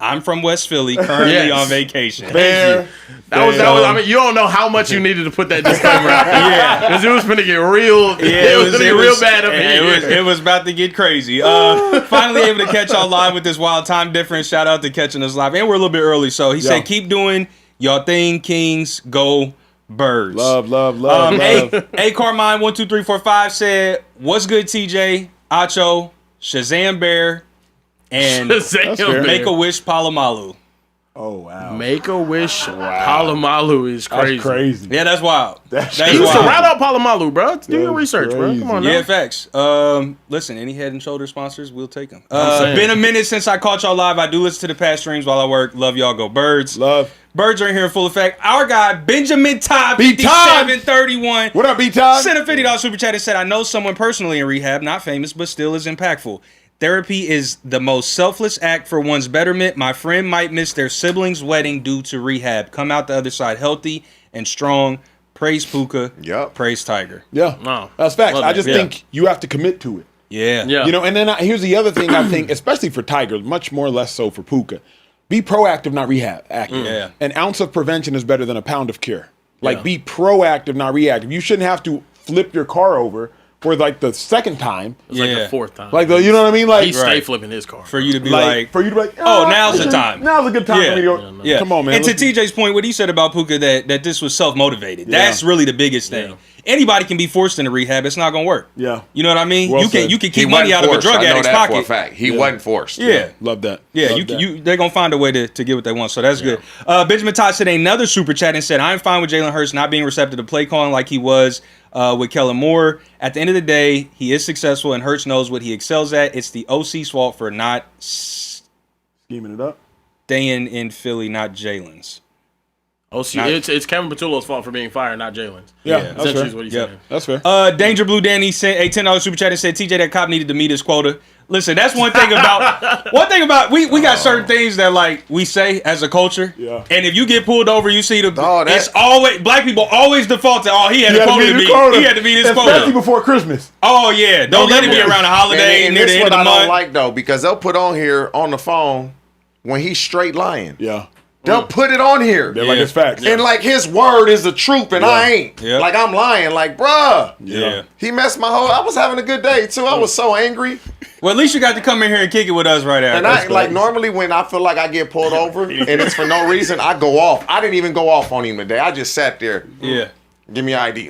I'm from West Philly, currently on vacation. That was. I mean, you don't know how much you needed to put that disclaimer out there. Because it was going to get real. It was going to get real bad up here. It was about to get crazy. Finally able to catch y'all live with this wild time difference. Shout out to catching us live, and we're a little bit early. So he said, "Keep doing y'all thing, Kings. Go Birds." Love. A Carmine 12345 said, "What's good, TJ, Acho, Shazam Bear, and Make-A-Wish Palomalu." Oh, wow. Make-A-Wish Palomalu is crazy. That's crazy. Yeah, that's wild. He used to ride out Palomalu, bro. Do your research, bro. Come on now. Yeah, facts. Listen, any Head and Shoulder sponsors, we'll take them. Been a minute since I caught y'all live. I do listen to the past streams while I work. Love y'all. Go Birds. Love. Birds are in here in full effect. Our guy, Benjamin Todd, 5731. What up, B-Todd? Sent a $50 super chat and said, "I know someone personally in rehab, not famous, but still is impactful. Therapy is the most selfless act for one's betterment. My friend might miss their sibling's wedding due to rehab. Come out the other side healthy and strong. Praise Puka. Yep. Praise Tiger." Yeah. Wow. That's facts. I just think you have to commit to it. Yeah. You know, and then here's the other thing I think, especially for Tiger, much more less so for Puka. Be proactive, not reactive. Yeah. An ounce of prevention is better than a pound of cure. Like, be proactive, not reactive. You shouldn't have to flip your car over for like the second time. It was like the fourth time. Like you know what I mean? Like he stayed flipping his car. For you to be like, oh, now's the time. Now's a good time for me to yeah. Come on, man. And to TJ's point, what he said about Puka, that this was self-motivated. That's really the biggest thing. Anybody can be forced into rehab. It's not gonna work. Yeah. You know what I mean? Well you can keep money out of a drug addict's pocket. For a fact. He wasn't forced. Yeah. Love that. Yeah, they're gonna find a way to get what they want, so that's good. Benjamin Todd said another super chat and said, "I'm fine with Jalen Hurts not being receptive to play calling like he was with Kellen Moore. At the end of the day, he is successful and Hurts knows what he excels at. It's the OC's fault for not scheming it up, staying in Philly, not Jalen's." It's Kevin Patullo's fault for being fired, not Jalen's. Yeah, essentially is what he's saying. That's fair. Danger Blue Danny sent a $10 super chat and said, TJ, that cop needed to meet his quota. Listen, that's one thing about we got certain things that like we say as a culture. Yeah. And if you get pulled over, you see it's always black people always default to he had a quota to meet. He had to meet his quota. Especially before Christmas. Oh yeah. Don't let it be around a holiday and near the end of the month. I don't like though, because they'll put on here on the phone when he's straight lying. Yeah. They'll put it on here. They're like it's facts. And like his word is the truth and I ain't. Yeah. Like I'm lying. Like, bruh. Yeah. He messed my whole I was having a good day too. I was so angry. Well, at least you got to come in here and kick it with us right after. And I normally when I feel like I get pulled over and it's for no reason, I go off. I didn't even go off on him today. I just sat there. Yeah. Give me ID.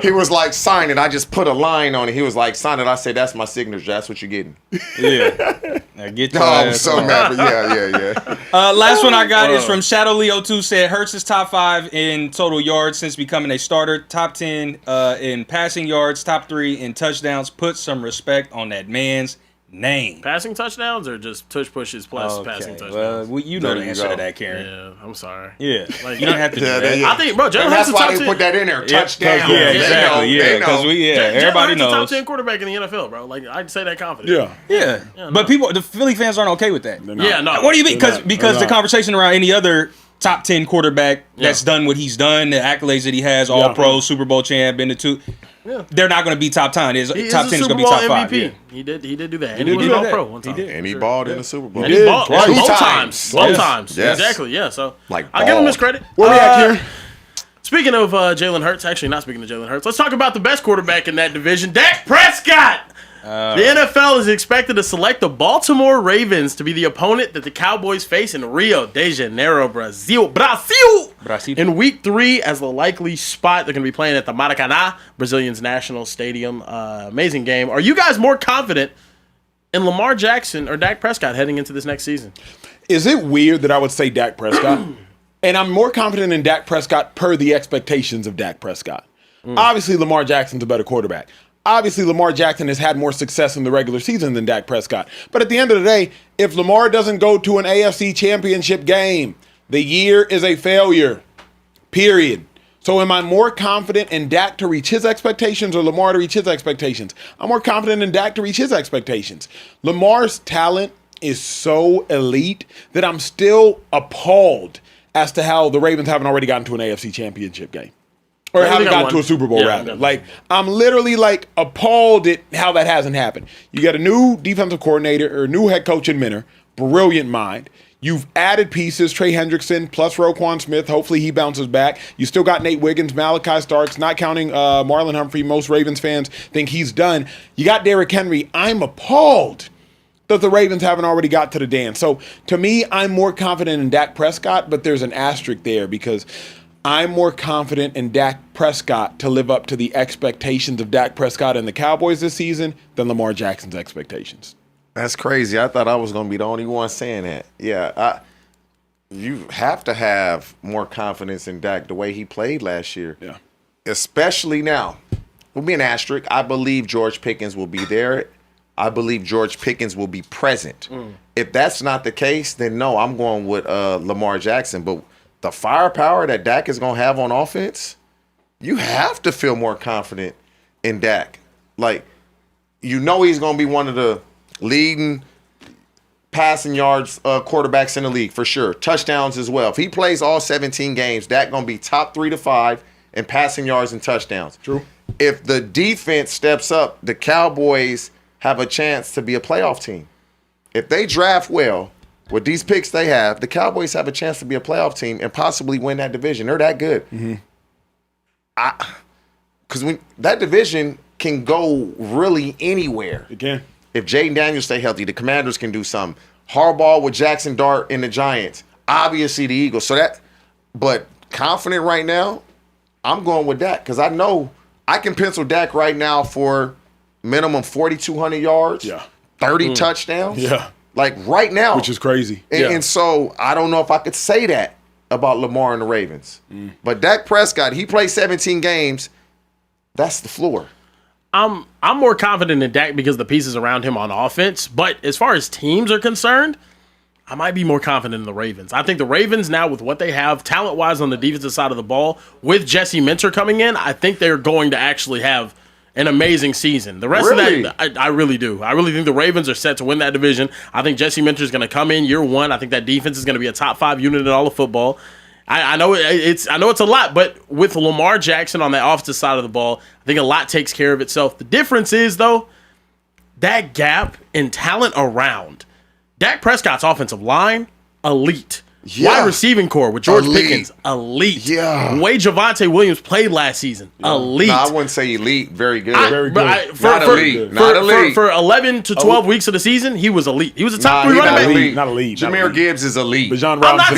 He was like, sign it. I just put a line on it. He was like, sign it. I said, that's my signature. That's what you're getting. Yeah. Now get your I'm so mad. But yeah. Last one I got is from Shadow Leo 2. Said Hurts is top 5 in total yards since becoming a starter. Top 10 in passing yards. Top 3 in touchdowns. Put some respect on that man's name. Passing touchdowns or just tush pushes plus passing touchdowns? Well, you know the answer to that, Karen. Yeah, I'm sorry. Yeah, like, you don't have to do that. I think, bro, Jalen that's Hurts why is they top put that in there. Yeah. Touchdown. Yeah, exactly. Yeah, because everybody knows. Top 10 quarterback in the NFL, bro. Like I'd say that confident. Yeah. But the Philly fans aren't okay with that. Yeah, no. What do you mean? Because the conversation around any other top 10 quarterback that's done what he's done, the accolades that he has, all pro, Super Bowl champ, been to 2. Yeah. They're not going to be top 10. Top 10 is going to be top 5. MVP. Yeah. He did do that. And he was an all-pro one time. And he balled in the Super Bowl. And he balled both times. Both times. Yes. Exactly, yeah. So like I'll give him his credit. Where we at here? Speaking of Jalen Hurts, actually not speaking of Jalen Hurts, let's talk about the best quarterback in that division, Dak Prescott. The NFL is expected to select the Baltimore Ravens to be the opponent that the Cowboys face in Rio de Janeiro, Brazil, in Week 3 as the likely spot. They're going to be playing at the Maracanã, Brazilian's national stadium. Amazing game. Are you guys more confident in Lamar Jackson or Dak Prescott heading into this next season? Is it weird that I would say Dak Prescott? And I'm more confident in Dak Prescott per the expectations of Dak Prescott. Obviously, Lamar Jackson's a better quarterback. Obviously, Lamar Jackson has had more success in the regular season than Dak Prescott. But at the end of the day, if Lamar doesn't go to an AFC championship game, the year is a failure, period. So am I more confident in Dak to reach his expectations or Lamar to reach his expectations? I'm more confident in Dak to reach his expectations. Lamar's talent is so elite that I'm still appalled as to how the Ravens haven't already gotten to an AFC championship game. Or haven't gotten to a Super Bowl, rather. Like, I'm literally, like, appalled at how that hasn't happened. You got a new defensive coordinator or new head coach in Minner, brilliant mind. You've added pieces, Trey Hendrickson plus Roquan Smith. Hopefully he bounces back. You still got Nate Wiggins, Malachi Starks, not counting Marlon Humphrey. Most Ravens fans think he's done. You got Derrick Henry. I'm appalled that the Ravens haven't already got to the dance. So, to me, I'm more confident in Dak Prescott, but there's an asterisk there because I'm more confident in Dak Prescott to live up to the expectations of Dak Prescott and the Cowboys this season than Lamar Jackson's expectations. That's crazy. I thought I was going to be the only one saying that. Yeah, you have to have more confidence in Dak the way he played last year. Yeah. Especially now. We'll be an asterisk. I believe George Pickens will be there. I believe George Pickens will be present. If that's not the case, then no, I'm going with Lamar Jackson. But the firepower that Dak is going to have on offense, you have to feel more confident in Dak. Like, you know he's going to be one of the leading passing yards quarterbacks in the league for sure. Touchdowns as well. If he plays all 17 games, Dak going to be top 3 to 5 in passing yards and touchdowns. True. If the defense steps up, the Cowboys have a chance to be a playoff team. If they draft well, with these picks they have, the Cowboys have a chance to be a playoff team and possibly win that division. They're that good. because that division can go really anywhere. It can. If Jaden Daniels stay healthy, the Commanders can do something. Harbaugh with Jackson Dart and the Giants. Obviously the Eagles. But confident right now, I'm going with Dak because I know I can pencil Dak right now for minimum 4,200 yards, 30 touchdowns. Yeah. Like right now. Which is crazy. And so I don't know if I could say that about Lamar and the Ravens. But Dak Prescott, he played 17 games. That's the floor. I'm more confident in Dak because the pieces around him on offense. But as far as teams are concerned, I might be more confident in the Ravens. I think the Ravens now, with what they have talent-wise on the defensive side of the ball, with Jesse Minter coming in, I think they're going to actually have an amazing season. The rest of that, I really do. I really think the Ravens are set to win that division. I think Jesse Minter is going to come in year one. I think that defense is going to be a top 5 unit in all of football. I know it's a lot, but with Lamar Jackson on the offensive side of the ball, I think a lot takes care of itself. The difference is, though, that gap in talent around Dak Prescott's offensive line, elite. Wide receiving core with George Pickens, elite. Yeah. The way Javonte Williams played last season, elite. No, I wouldn't say elite. Very good. Very good. Not elite. For 11 to 12 weeks of the season, he was elite. He was a top 3 running back. Not elite. Jameer Gibbs is elite. Bijan Robinson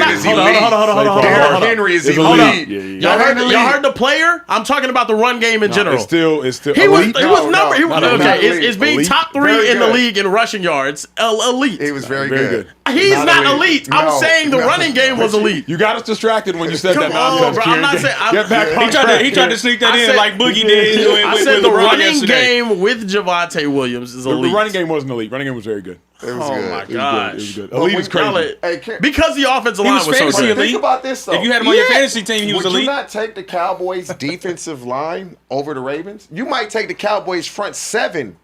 is elite. Hold on. Derrick Henry is elite. Y'all heard the player? I'm talking about the run game in general. It's still he elite. It's being top 3 in the league in rushing yards. Elite. He was very good. He's not elite. I'm saying the running game was elite. You got us distracted when you said that on, nonsense, bro. I'm not saying. Get back on track. He tried to sneak that in like Boogie did. I said the running game with Javonte Williams is elite. The running game wasn't elite. Running game was very good. It was good. My gosh. It was good. Elite is crazy. Because the offensive line was so good. Think about this, though. If you had him on your fantasy team, he was elite. Would you not take the Cowboys' defensive line over the Ravens? You might take the Cowboys' front 7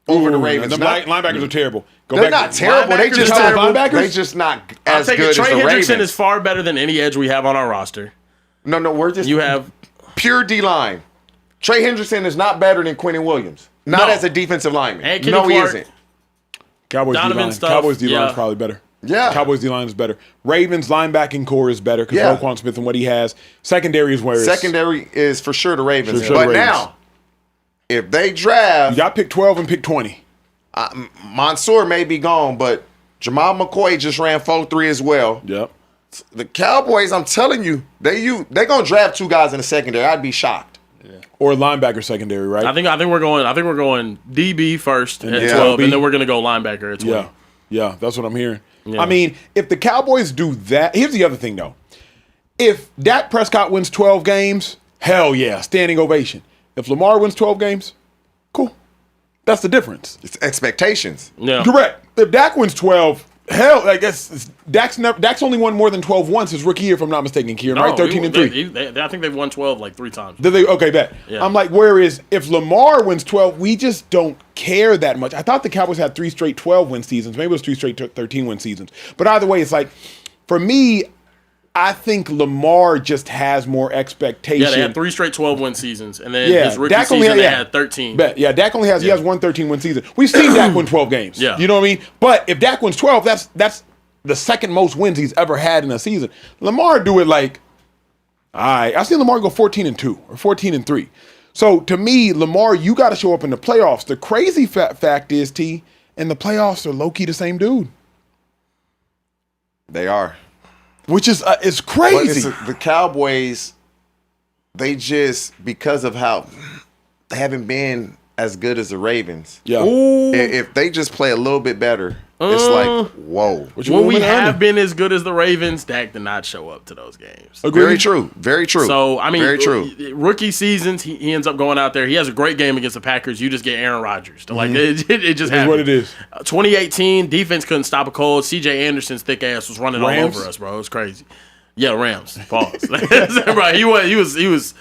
over the Ravens. The linebackers are terrible. They're not terrible. They just not as good as the Trey Ravens. Hendrickson is far better than any edge we have on our roster. No, we're just you have pure D-line. Trey Hendrickson is not better than Quentin Williams. Not as a defensive lineman. And no, he isn't. Cowboys D-line is probably better. Yeah. Cowboys D-line is better. Ravens linebacking core is better because Roquan Smith and what he has. Secondary is where it's... Secondary is for sure the Ravens. For sure the Ravens. Now, if they draft... You got pick 12 and pick 20. Mansour may be gone, but Jamal McCoy just ran 4-3 as well. Yep. The Cowboys, I'm telling you, they're going to draft 2 guys in the secondary. I'd be shocked. Yeah. Or linebacker secondary, right? I think we're going DB first at 12, and then we're going to go linebacker at 12. Yeah, that's what I'm hearing. Yeah. I mean, if the Cowboys do that, here's the other thing though. If Dak Prescott wins 12 games, hell yeah, standing ovation. If Lamar wins 12 games, cool. That's the difference. It's expectations. Yeah. Correct. If Dak wins 12, hell, I guess Dak's only won more than 12 once his rookie year, if I'm not mistaken, Kieran, right? 13-3. I think they've won 12 like 3 times. Did they? Okay, bet. Yeah. I'm like, whereas if Lamar wins 12, we just don't care that much. I thought the Cowboys had 3 straight 12-win seasons. Maybe it was 3 straight 13-win seasons. But either way, it's like, for me, I think Lamar just has more expectation. Yeah, they had 3 straight 12-win seasons, and then his rookie season they had 13. Yeah, Dak only has he has one 13-win season. We've seen Dak win 12 games. Yeah, you know what I mean. But if Dak wins 12, that's the second most wins he's ever had in a season. Lamar do it like, all right. I've seen Lamar go 14-2 or 14-3. So to me, Lamar, you got to show up in the playoffs. The crazy fact is, T, in the playoffs are low key the same dude. They are. Which is it's crazy. The Cowboys, they just, because of how they haven't been as good as the Ravens. Yeah. If they just play a little bit better, it's like, whoa. When we have been as good as the Ravens, Dak did not show up to those games. Very true. Very true. So, I mean, very true. Rookie seasons, he ends up going out there. He has a great game against the Packers. You just get Aaron Rodgers. Like, it just happens. What it is. 2018, defense couldn't stop a cold. C.J. Anderson's thick ass was running all over us, bro. It was crazy. Yeah, Rams. Pause. Right, he was it was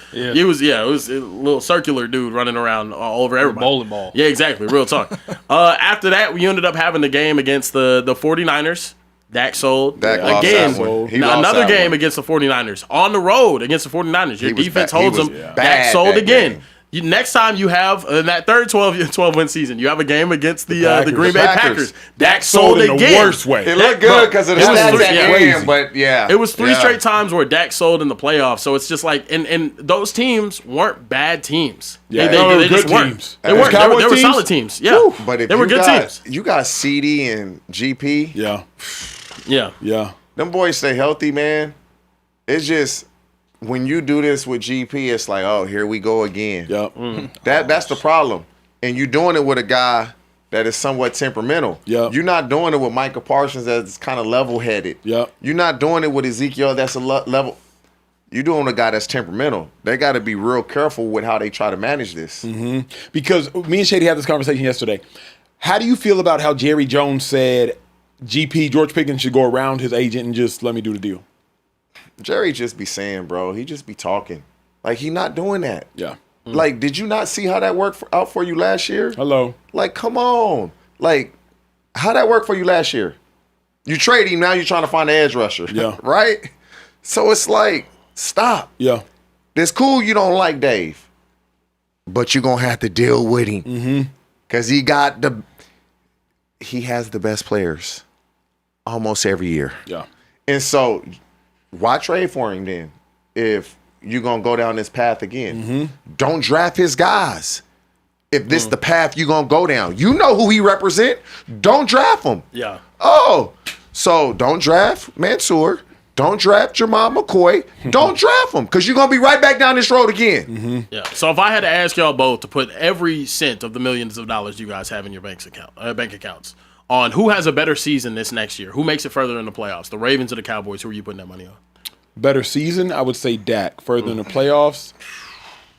a little circular dude running around all over everybody. Bowling ball. Yeah, exactly. Real talk. After that, we ended up having the game against the 49ers. Dak sold. Lost again. that one. Another game against the 49ers. On the road against the 49ers. Your defense holds them. Bad Dak sold again. game. Next time you have in that third 12-win season, you have a game against the Green Bay Packers. Dak sold in again. the worst way. It looked good because of the stats at the end, but it was three straight times where Dak sold in the playoffs. So it's just like, and those teams weren't bad teams. Yeah, they just weren't. They weren't. They were solid teams. Yeah, woo. But if they were good teams. You got CD and GP. Yeah. Them boys stay healthy, man. It's just. When you do this with GP, it's like, oh, here we go again. Yep. That's the problem. And you're doing it with a guy that is somewhat temperamental. Yep. You're not doing it with Micah Parsons that's kind of level-headed. Yep. You're not doing it with Ezekiel that's a level. You're doing a guy that's temperamental. They got to be real careful with how they try to manage this. Mm-hmm. Because me and Shady had this conversation yesterday. How do you feel about how Jerry Jones said George Pickens should go around his agent and just let me do the deal? Jerry just be saying, bro, he just be talking. Like, he not doing that. Yeah. Like, did you not see how that worked out for you last year? Hello. Like, come on. Like, how that worked for you last year? You trade him, now you're trying to find an edge rusher. Yeah. Right? So it's like, stop. Yeah. It's cool you don't like Dave, but you're going to have to deal with him. Mm-hmm. Because he has the best players almost every year. Yeah. And so, why trade for him then if you're going to go down this path again? Mm-hmm. Don't draft his guys. If this the path you're going to go down. You know who he represent. Don't draft him. Yeah. Oh, so don't draft Mansour. Don't draft Jamal McCoy. Don't draft him because you're going to be right back down this road again. Mm-hmm. Yeah. So if I had to ask y'all both to put every cent of the millions of dollars you guys have in your bank accounts on who has a better season this next year, who makes it further in the playoffs, the Ravens or the Cowboys, who are you putting that money on? Better season, I would say Dak. Further in the playoffs,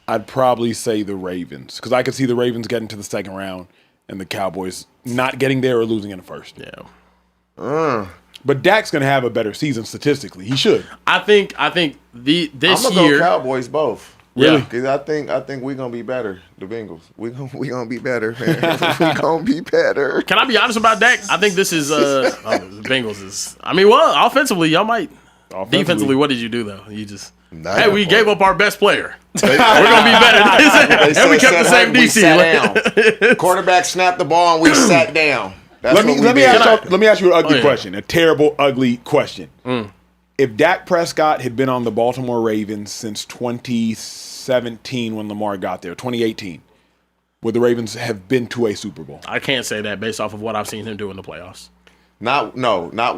I'd probably say the Ravens because I could see the Ravens getting to the second round and the Cowboys not getting there or losing in the first. Yeah. But Dak's going to have a better season statistically. He should. I think this I'm gonna year. go Cowboys both. Really? Because I think we're gonna be better. The Bengals. We gonna be better, man. We gonna be better. Can I be honest about Dak? I think this is the Bengals is. I mean, well, offensively, y'all might. Defensively, what did you do though? You just we gave up our best player. We're gonna be better, and we kept the same DC. Quarterback snapped the ball and we sat down. Let me ask you an ugly question. A terrible, ugly question. If Dak Prescott had been on the Baltimore Ravens since 2017 when Lamar got there, 2018, would the Ravens have been to a Super Bowl? I can't say that based off of what I've seen him do in the playoffs. Not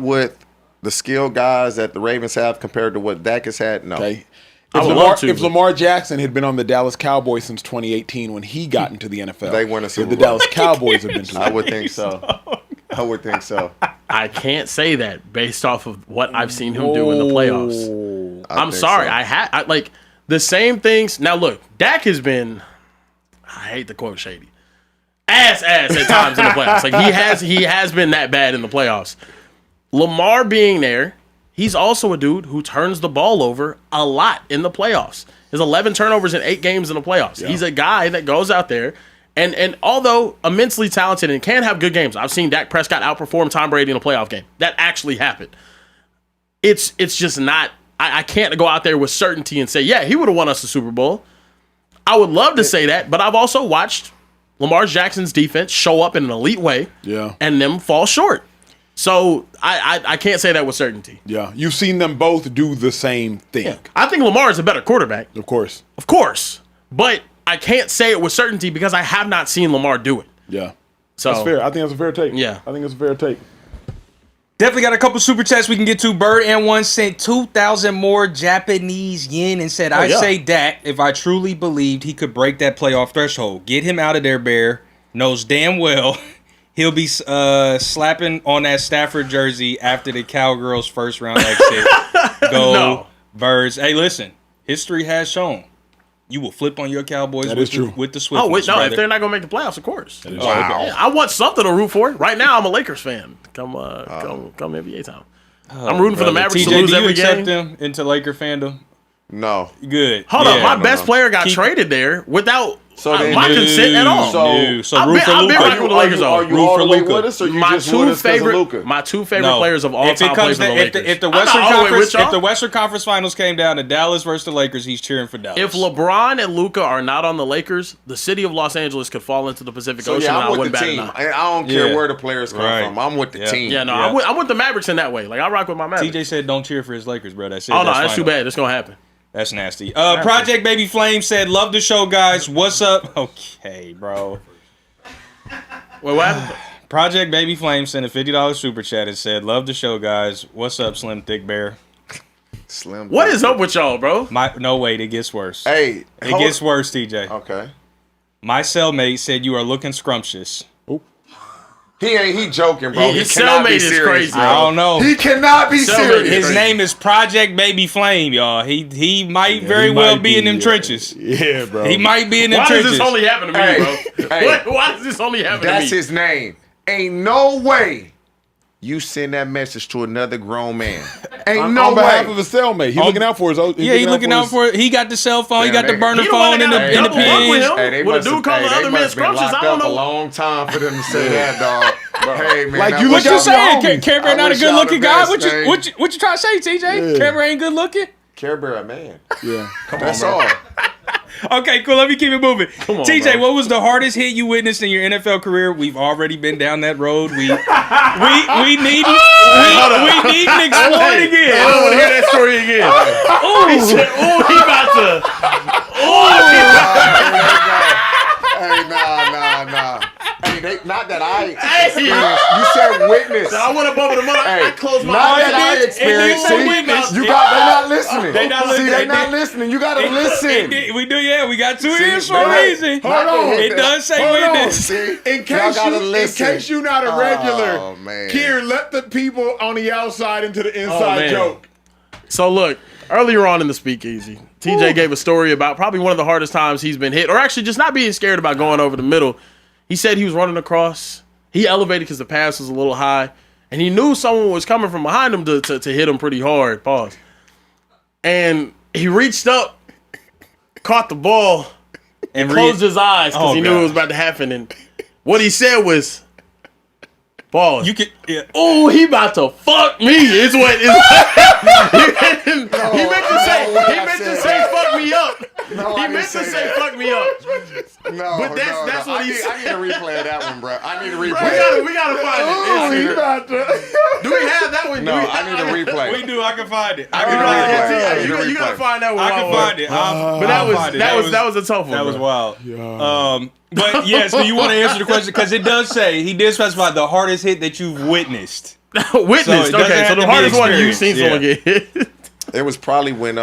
with the skill guys that the Ravens have compared to what Dak has had. No. Okay. If Lamar Jackson had been on the Dallas Cowboys since 2018 when he got into the NFL, they win a Super Bowl. The Dallas Cowboys have been to. I would think so. I can't say that based off of what I've seen him do in the playoffs. I'm sorry. So. I like the same things. Now look, Dak has been. I hate the quote Shady. Ass at times in the playoffs. Like he has been that bad in the playoffs. Lamar being there. He's also a dude who turns the ball over a lot in the playoffs. His 11 turnovers in 8 games in the playoffs. Yeah. He's a guy that goes out there and although immensely talented and can have good games, I've seen Dak Prescott outperform Tom Brady in a playoff game. That actually happened. It's just not. I can't go out there with certainty and say, yeah, he would have won us the Super Bowl. I would love to say that, but I've also watched Lamar Jackson's defense show up in an elite way, and them fall short. So I can't say that with certainty. Yeah, you've seen them both do the same thing. Yeah. I think Lamar is a better quarterback. Of course. But I can't say it with certainty because I have not seen Lamar do it. Yeah, so that's fair. I think that's a fair take. Yeah, I think it's a fair take. Definitely got a couple super chats we can get to. Bird and One sent 2,000 more Japanese yen and said, "I say Dak if I truly believed he could break that playoff threshold. Get him out of there, Bear. Knows damn well." He'll be slapping on that Stafford jersey after the Cowgirls' first round exit. Go Birds. Hey, listen. History has shown you will flip on your Cowboys with the Swifties. Oh, wait, no. brother. If they're not going to make the playoffs, of course. Wow. Yeah, I want something to root for. Right now, I'm a Lakers fan. Come NBA time. I'm rooting for the Mavericks to lose every game. TJ, do you accept them into Laker fandom? No. Good. Hold on. My best player got traded there without So then, my consent at all. So root for I've been Luka. rocking with the Lakers Are on. you all the way with us, or you just with us because of Luka? My two favorite players of all time play for the Lakers. If the Western Conference Finals came down to Dallas versus the Lakers, he's cheering for Dallas. If LeBron and Luka are not on the Lakers, the city of Los Angeles could fall into the Pacific Ocean. Yeah, and I I'm with wouldn't the bat team. an eye. I don't care where the players come from. I'm with the team. Yeah, no, I'm with the Mavericks in that way. Like I rock with my Mavericks. TJ said, "Don't cheer for his Lakers, bro." That's it. Oh no, that's too bad. It's gonna happen. That's nasty. Project Baby Flame said, "Love the show, guys. What's up?" Okay, bro. Wait, what happened? Project Baby Flame sent a $50 super chat and said, "Love the show, guys. What's up, Slim Thick Bear?" Slim. What is up with y'all, bro? No, wait, it gets worse. Hey, it gets worse, TJ. Okay. My cellmate said you are looking scrumptious. He joking, bro. His he cannot be cellmate is serious, crazy. bro. I don't know. He cannot be serious. His name is Project Baby Flame, y'all. He might very well be in them trenches. Yeah, bro. He might be in them Why trenches. does this only happen to me, bro? Why does this only happen to me? That's his name. Ain't no way you send that message to another grown man. Ain't no on way. behalf of his cellmate. He's looking out for his. He's looking out for it. He got the cell phone. He got the burner phone in the page. Hey, With a dude calling other men scrumptious, I don't know. A long time for them to say that, dog. Hey, man. Like, you What look you out for your saying? homies. Carebear not a wish good y'all looking the guy? best, What you trying to say, TJ? Carebear ain't good looking? Carebear, a man. Yeah. That's all. Okay, cool. Let me keep it moving. on, TJ, bro. what was the hardest hit you witnessed in your NFL career? We've already been down that road. We needn't explore it again. I don't want to hear that story again. He said, he about to. Hey, nah. Hey, not that I experienced. You said witness. I went above the money. I closed my Not eyes. that I experienced. say See, witness. they not listening. They not listening. See, they not listening. You gotta listen. We do, yeah. We got 2 ears for they a like- reason. Hold on. It does say Hold on. witness. See, In case you're not a regular, Oh, man. here, let the people on the outside into the inside man. joke. So look, earlier on in the Speakeasy, TJ gave a story about probably one of the hardest times he's been hit, or actually just not being scared about going over the middle. He said he was running across. He elevated because the pass was a little high, and he knew someone was coming from behind him to hit him pretty hard. Pause. And he reached up, caught the ball, and closed his eyes because he knew it was about to happen. And what he said was, "Pause. You could, yeah. Oh, he about to fuck me." Is what is. He meant to say fuck me up. No, He meant to say fuck me up. No, But that's what he said. I need to replay that one, bro. I need to replay We gotta find it. He about to. Do we have that one? No, I need to replay. We do. I can find it. You gotta find that one. I can find it. But that was a tough one. That was bro. wild. But yes, do you want to answer the question? Because it does say, he did specify the hardest hit that you've witnessed. Witnessed. So it doesn't Okay, have so to the be hardest one you've seen experienced. someone get hit. It was probably when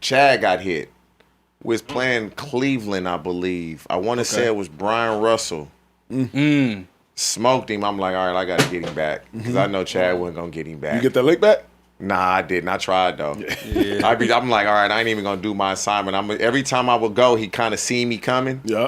Chad got hit. We was playing Cleveland, I believe. I want to say it was Brian Russell. Smoked him. I'm like, all right, I got to get him back. Because I know Chad wasn't going to get him back. You get that lick back? Nah, I didn't. I tried, though. Yeah. I'm like, all right, I ain't even going to do my assignment. Every time I would go, he kind of see me coming. Yeah.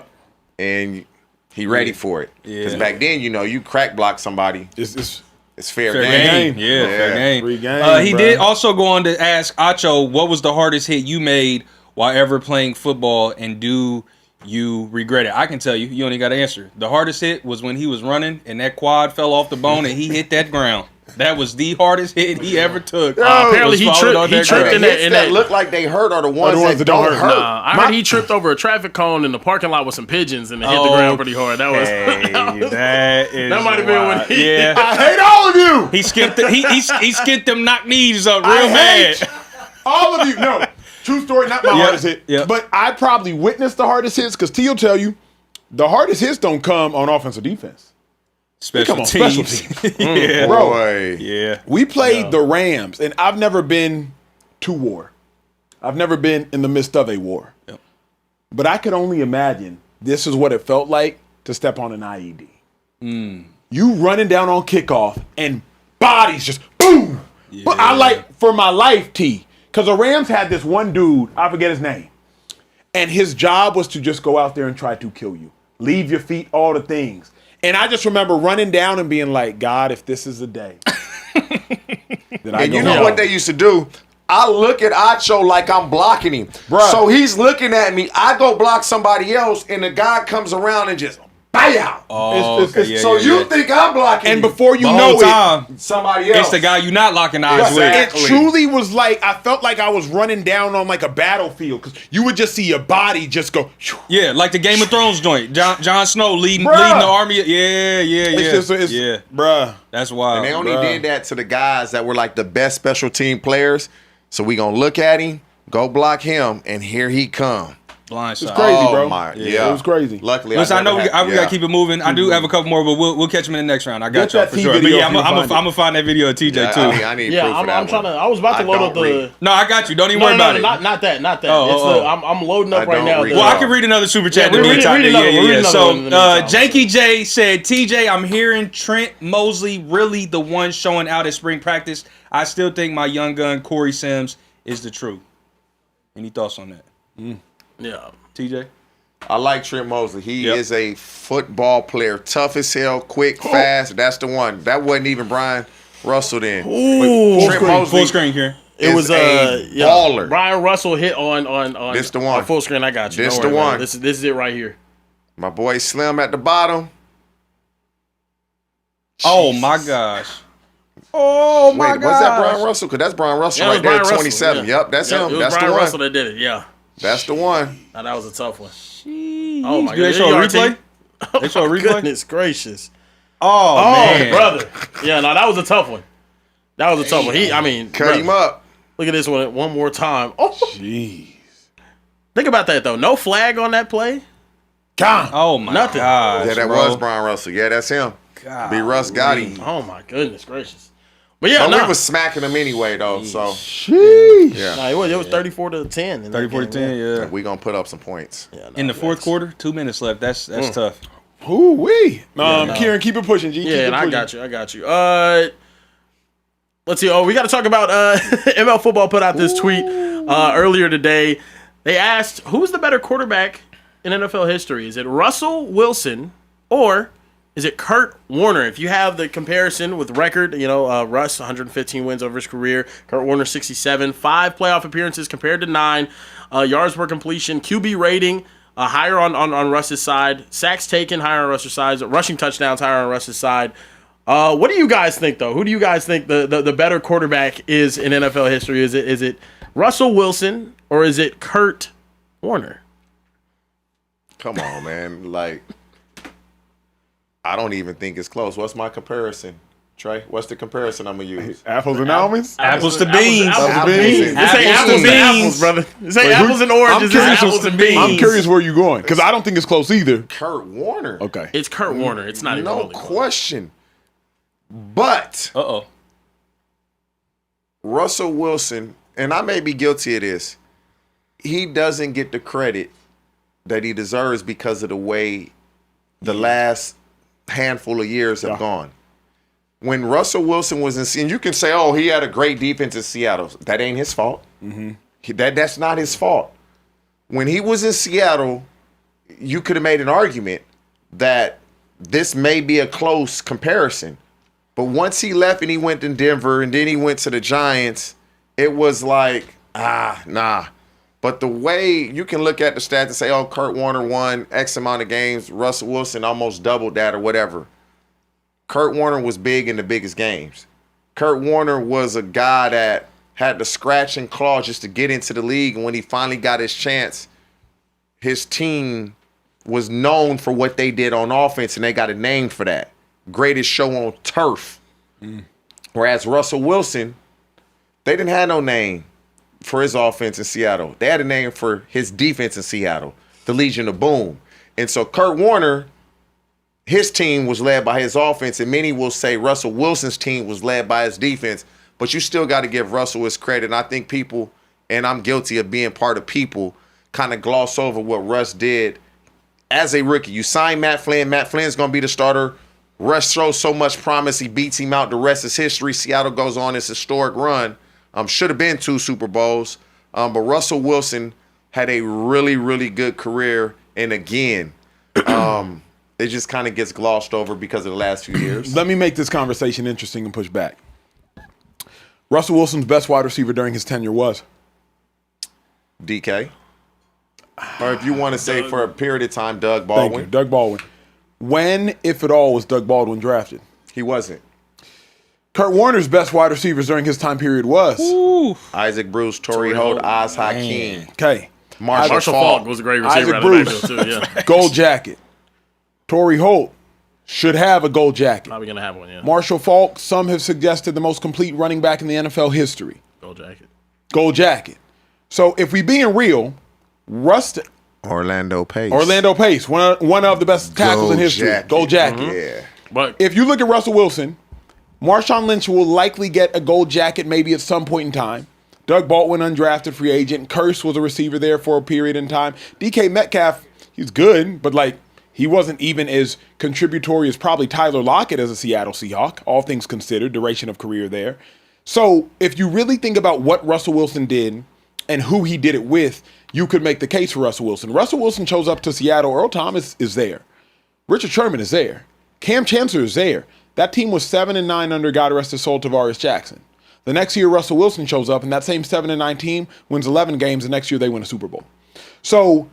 And he ready for it. Because Yeah. back then, you crack block somebody. It's Fair Fair game. game. Yeah, fair game. Free game, He bro. did also go on to ask Acho, what was the hardest hit you made while ever playing football, and do you regret it? I can tell you, you only got to answer. The hardest hit was when he was running and that quad fell off the bone and he hit that ground. That was the hardest hit he ever took. Apparently he tripped in that look like they hurt are the ones that don't hurt. Nah, I heard he tripped over a traffic cone in the parking lot with some pigeons and it hit the ground pretty hard. That was that might have been when he. Yeah, I hate all of you. he skipped. He skipped them knock knees up real hate bad. all of you. No, true story. Not my hardest hit, yeah. but I probably witnessed the hardest hits because T will tell you the hardest hits don't come on offense or defense. Special Come on, teams. special teams. Yeah, Bro, Boy. yeah. we played the Rams, and I've never been to war. I've never been in the midst of a war. Yep. But I could only imagine this is what it felt like to step on an IED. You running down on kickoff, and bodies just boom. Yeah. But I like, for my life, T, because the Rams had this one dude, I forget his name, and his job was to just go out there and try to kill you. Leave your feet, all the things. And I just remember running down and being like, God, if this is the day that I And go you know home. what they used to do? I look at Acho like I'm blocking him. Bruh. So he's looking at me. I go block somebody else, and the guy comes around and just bam. Oh, so you think I'm blocking and you. before you know it, somebody else. It's the guy you not locking eyes with. It truly was like, I felt like I was running down on like a battlefield because you would just see your body just go. Yeah, like the Game of Thrones joint. Jon Snow leading the army. Yeah. Bruh. That's wild. And they only did that to the guys that were like the best special team players. So we gonna look at him, go block him, and here he come. Blindside. It's crazy, bro. Yeah, it was crazy. Luckily, listen, I know we gotta keep it moving. I do have a couple more, but we'll catch them in the next round. I got y'all for sure. But yeah, I'm gonna find that video of TJ too. I need proof for that I'm trying to. I was about to load up the. No, I got you. Don't even worry about it. Not that. I'm loading up right now. Well, I can read another super chat. Read So, Janky J said, TJ, I'm hearing Trent Mosley really the one showing out at spring practice. I still think my young gun Corey Sims is the truth. Any thoughts on that? Yeah, TJ. I like Trent Mosley. He is a football player. Tough as hell, quick, fast. That's the one. That wasn't even Brian Russell then. Trent Mosley. Full screen here. It was a baller. Brian Russell hit on this the one. On full screen. I got you. This the one. This is it right here. My boy Slim at the bottom. Oh my gosh. Oh my God! Was that Brian Russell? Because that's Brian Russell right there, 27. Yep, that's him. That's Brian the one. Russell that did it. Yeah. That's the one. Now, that was a tough one. Jeez. Oh my God! They show a replay. They show a replay. Goodness gracious! Oh man, brother. Yeah, no, that was a tough one. That was a tough one. Cut him up. Look at this one more time. Oh, jeez. Think about that though. No flag on that play. God. Oh my Nothing. gosh, yeah, that was Brian Russell. Yeah, that's him. God. B. Russ got him. Oh my goodness gracious. But yeah, we was smacking him anyway though. So sheesh. Yeah. It was 34-10. 34-10. Yeah. We gonna put up some points. Yeah, in the fourth quarter, 2 minutes left. That's tough. Ooh-wee. Kieran, keep it pushing, G. Yeah, and I got you. Let's see. Oh, we got to talk about ML Football put out this tweet earlier today. They asked, who's the better quarterback in NFL history? Is it Russell Wilson or is it Kurt Warner? If you have the comparison with record, Russ, 115 wins over his career. Kurt Warner, 67. 5 playoff appearances compared to 9. Yards per completion. QB rating, higher on Russ's side. Sacks taken, higher on Russ's side. Rushing touchdowns, higher on Russ's side. What do you guys think, though? Who do you guys think the better quarterback is in NFL history? Is it Russell Wilson or is it Kurt Warner? Come on, man. Like, I don't even think it's close. What's my comparison, Trey? What's the comparison I'm going to use? Apples and almonds? Apples to beans. Apples to beans. This ain't apples and apples, brother. This ain't apples and oranges. It's apples and beans. I'm curious where you're going because I don't think it's close either. Kurt Warner. Okay. It's Kurt Warner. It's not even no question. But Russell Wilson, and I may be guilty of this, he doesn't get the credit that he deserves because of the way the last handful of years have gone. When Russell Wilson was in, and you can say, oh, he had a great defense in Seattle. That ain't his fault. That's not his fault. When he was in Seattle, you could have made an argument that this may be a close comparison. But once he left and he went to Denver and then he went to the Giants, it was like, nah. But the way you can look at the stats and say, oh, Kurt Warner won X amount of games, Russell Wilson almost doubled that or whatever. Kurt Warner was big in the biggest games. Kurt Warner was a guy that had to scratch and claw just to get into the league. And when he finally got his chance, his team was known for what they did on offense, and they got a name for that. Greatest show on turf. Whereas Russell Wilson, they didn't have no name for his offense in Seattle. They had a name for his defense in Seattle, the Legion of Boom. And so Kurt Warner, his team was led by his offense, and many will say Russell Wilson's team was led by his defense, but you still got to give Russell his credit. And I think people, and I'm guilty of being part of people, kind of gloss over what Russ did as a rookie. You sign Matt Flynn. Matt Flynn's going to be the starter. Russ shows so much promise. He beats him out. The rest is history. Seattle goes on this historic run. Should have been 2 Super Bowls. But Russell Wilson had a really, really good career. And again, it just kind of gets glossed over because of the last few years. Let me make this conversation interesting and push back. Russell Wilson's best wide receiver during his tenure was? DK. Or if you want to say for a period of time, Doug Baldwin. Thank you, Doug Baldwin. When, if at all, was Doug Baldwin drafted? He wasn't. Kurt Warner's best wide receivers during his time period was? Ooh. Isaac Bruce, Torrey Holt, Oz Hakeem. Okay. Marshall Faulk was a great receiver. Isaac Bruce, too, yeah. Gold jacket. Torrey Holt should have a gold jacket. Probably going to have one, yeah. Marshall Faulk, some have suggested the most complete running back in the NFL history. Gold jacket. Gold jacket. So if we being real, Orlando Pace, one of the best tackles in history. Gold jacket. Mm-hmm. Yeah. But if you look at Russell Wilson, Marshawn Lynch will likely get a gold jacket maybe at some point in time. Doug Baldwin, undrafted free agent. Curse was a receiver there for a period in time. DK Metcalf, he's good, but he wasn't even as contributory as probably Tyler Lockett as a Seattle Seahawk, all things considered, duration of career there. So if you really think about what Russell Wilson did and who he did it with, you could make the case for Russell Wilson. Russell Wilson shows up to Seattle. Earl Thomas is there. Richard Sherman is there. Cam Chancellor is there. That team was 7-9 under, God rest his soul, Tavares Jackson. The next year, Russell Wilson shows up, and that same 7-9 team wins 11 games. The next year, they win a Super Bowl. So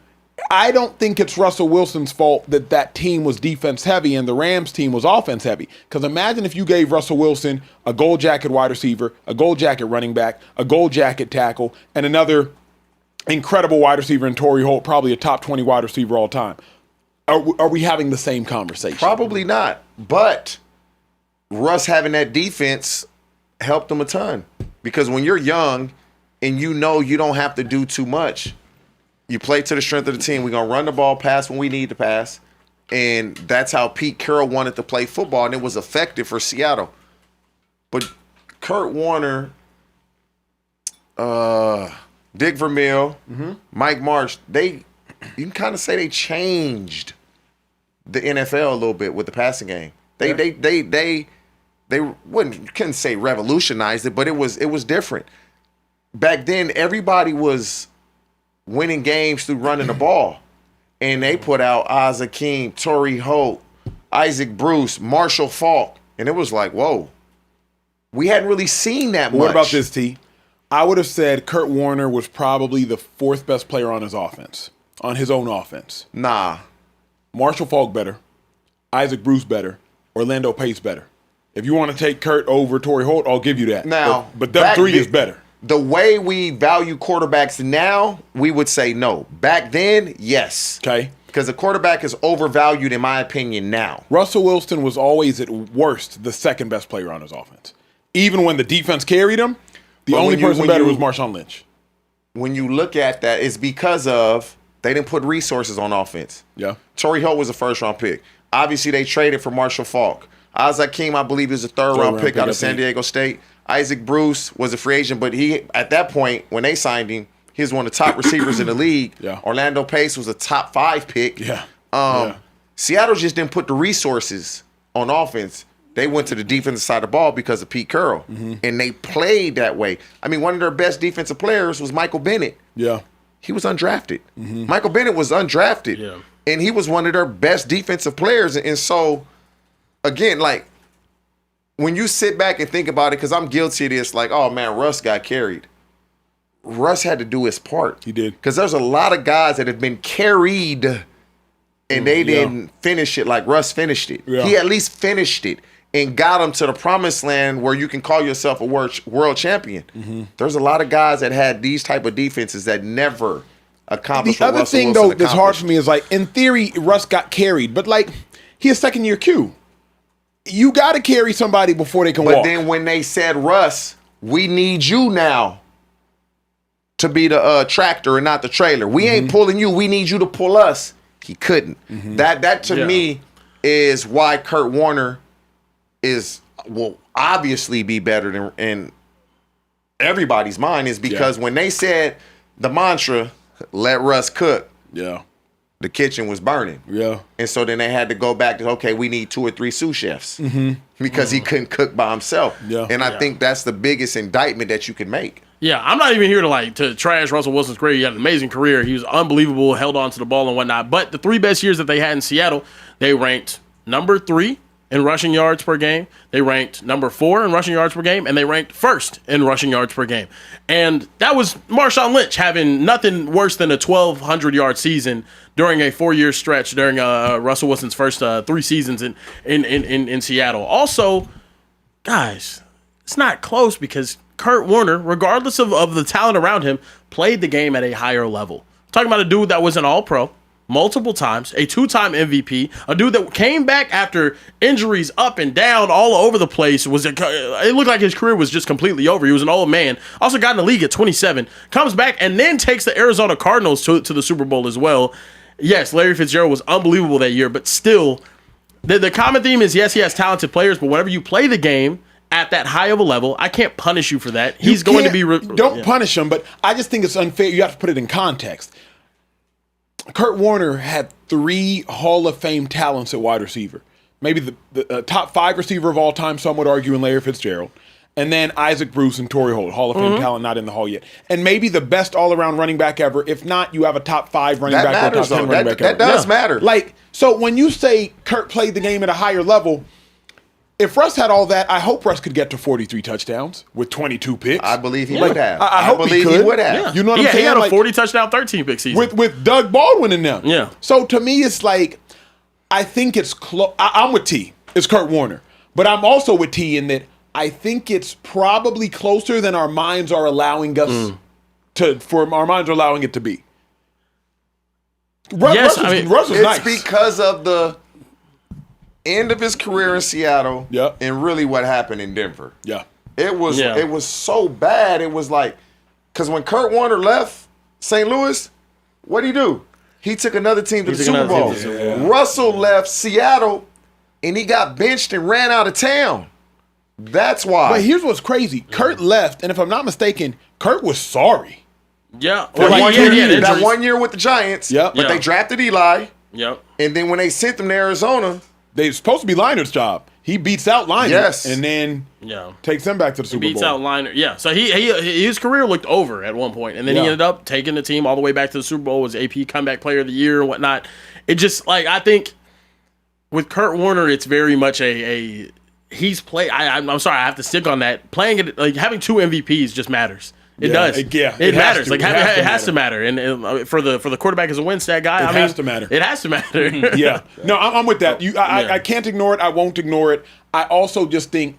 I don't think it's Russell Wilson's fault that team was defense heavy and the Rams team was offense heavy. Because imagine if you gave Russell Wilson a gold jacket wide receiver, a gold jacket running back, a gold jacket tackle, and another incredible wide receiver in Torrey Holt, probably a top 20 wide receiver all time. Are we having the same conversation? Probably not. But Russ having that defense helped him a ton. Because when you're young and you know you don't have to do too much, you play to the strength of the team. We're going to run the ball, pass when we need to pass. And that's how Pete Carroll wanted to play football, and it was effective for Seattle. But Kurt Warner, Dick Vermeil, Mike Marsh, you can kind of say they changed the NFL a little bit with the passing game. They couldn't say revolutionized it, but it was different. Back then, everybody was winning games through running the ball, and they put out Oz Hakeem, Torrey Holt, Isaac Bruce, Marshall Faulk, and it was like, whoa, we hadn't really seen that much. What about this, T? I would have said Kurt Warner was probably the fourth best player on his offense, on his own offense. Nah. Marshall Faulk better, Isaac Bruce better, Orlando Pace better. If you want to take Kurt over Torrey Holt, I'll give you that. Now, but them three is better. The way we value quarterbacks now, we would say no. Back then, yes. Okay. Because the quarterback is overvalued, in my opinion, now. Russell Wilson was always, at worst, the second best player on his offense. Even when the defense carried him, the only person better was Marshawn Lynch. When you look at that, it's because of they didn't put resources on offense. Yeah. Torrey Holt was a first-round pick. Obviously, they traded for Marshall Faulk. Oz Hakeem, I believe, is a third-round pick out of San Diego State. Isaac Bruce was a free agent, but he, at that point, when they signed him, he was one of the top receivers in the league. Yeah. Orlando Pace was a top 5 pick. Yeah. Seattle just didn't put the resources on offense. They went to the defensive side of the ball because of Pete Carroll, and they played that way. I mean, one of their best defensive players was Michael Bennett. Yeah. He was undrafted. Michael Bennett was undrafted, and he was one of their best defensive players. And so, again, when you sit back and think about it, because I'm guilty of this, oh, man, Russ got carried. Russ had to do his part. He did. Because there's a lot of guys that have been carried, and they didn't finish it like Russ finished it. Yeah. He at least finished it and got them to the promised land where you can call yourself a world champion. There's a lot of guys that had these type of defenses that never accomplished what Russell Wilson accomplished. That's hard for me is, in theory, Russ got carried, but, he a second-year Q. You got to carry somebody before they can walk. But then when they said, Russ, we need you now to be the tractor and not the trailer. We ain't pulling you. We need you to pull us. He couldn't. That to me is why Kurt Warner will obviously be better than in everybody's mind, is because when they said the mantra, let Russ cook. Yeah. The kitchen was burning. Yeah. And so then they had to go back to, okay, we need 2 or 3 sous chefs because he couldn't cook by himself. Yeah. And I think that's the biggest indictment that you can make. Yeah, I'm not even here to trash Russell Wilson's career. He had an amazing career. He was unbelievable, held on to the ball and whatnot. But the 3 best years that they had in Seattle, they ranked number 3 in rushing yards per game. They ranked number 4 in rushing yards per game, and they ranked 1st in rushing yards per game. And that was Marshawn Lynch having nothing worse than a 1,200-yard season during a 4-year stretch during Russell Wilson's first 3 seasons in Seattle. Also, guys, it's not close because Kurt Warner, regardless of the talent around him, played the game at a higher level. Talking about a dude that was an all-pro multiple times, a 2-time MVP, a dude that came back after injuries up and down all over the place. It looked like his career was just completely over. He was an old man. Also got in the league at 27, comes back and then takes the Arizona Cardinals to the Super Bowl as well. Yes, Larry Fitzgerald was unbelievable that year, but still, the common theme is, yes, he has talented players, but whenever you play the game at that high of a level, I can't punish you for that. He's going to be... Don't punish him, but I just think it's unfair. You have to put it in context. Kurt Warner had 3 Hall of Fame talents at wide receiver. Maybe the top 5 receiver of all time, some would argue, in Larry Fitzgerald. And then Isaac Bruce and Torrey Holt, Hall of Fame talent, not in the Hall yet. And maybe the best all-around running back ever. If not, you have a top 5 running back or top 10 running back ever. That does matter. Like, so when you say Kurt played the game at a higher level, if Russ had all that, I hope Russ could get to 43 touchdowns with 22 picks. I believe he would have. I hope he would have. Yeah. You know what I'm saying? He had a 40 touchdown, 13 pick season. With Doug Baldwin in them. Yeah. So to me, it's like, I think it's close. I'm with T. It's Kurt Warner. But I'm also with T in that I think it's probably closer than our minds are allowing us our minds are allowing it to be. Russ was nice. It's because of the end of his career in Seattle, and really what happened in Denver. Yeah, it was so bad. It was like, because when Kurt Warner left St. Louis, what did he do? He took another team to the Super Bowl. Russell left Seattle, and he got benched and ran out of town. That's why. But here's what's crazy: Kurt left, and if I'm not mistaken, Kurt was sorry. Yeah, that 1 year with the Giants. But they drafted Eli. Yep. And then when they sent him to Arizona, they're supposed to be Liner's job. He beats out Liner, and then takes them back to the Super Bowl. Beats out Liner, So his career looked over at one point, and then he ended up taking the team all the way back to the Super Bowl. Was AP Comeback Player of the Year and whatnot. It just I think with Kurt Warner, it's very much he's played. I'm sorry, I have to stick on that. Playing it having 2 MVPs just matters. It does. It matters. It has to matter. And for the quarterback as a win stat guy, it has to matter. It has to matter. Yeah. No, I'm with that. I can't ignore it. I won't ignore it. I also just think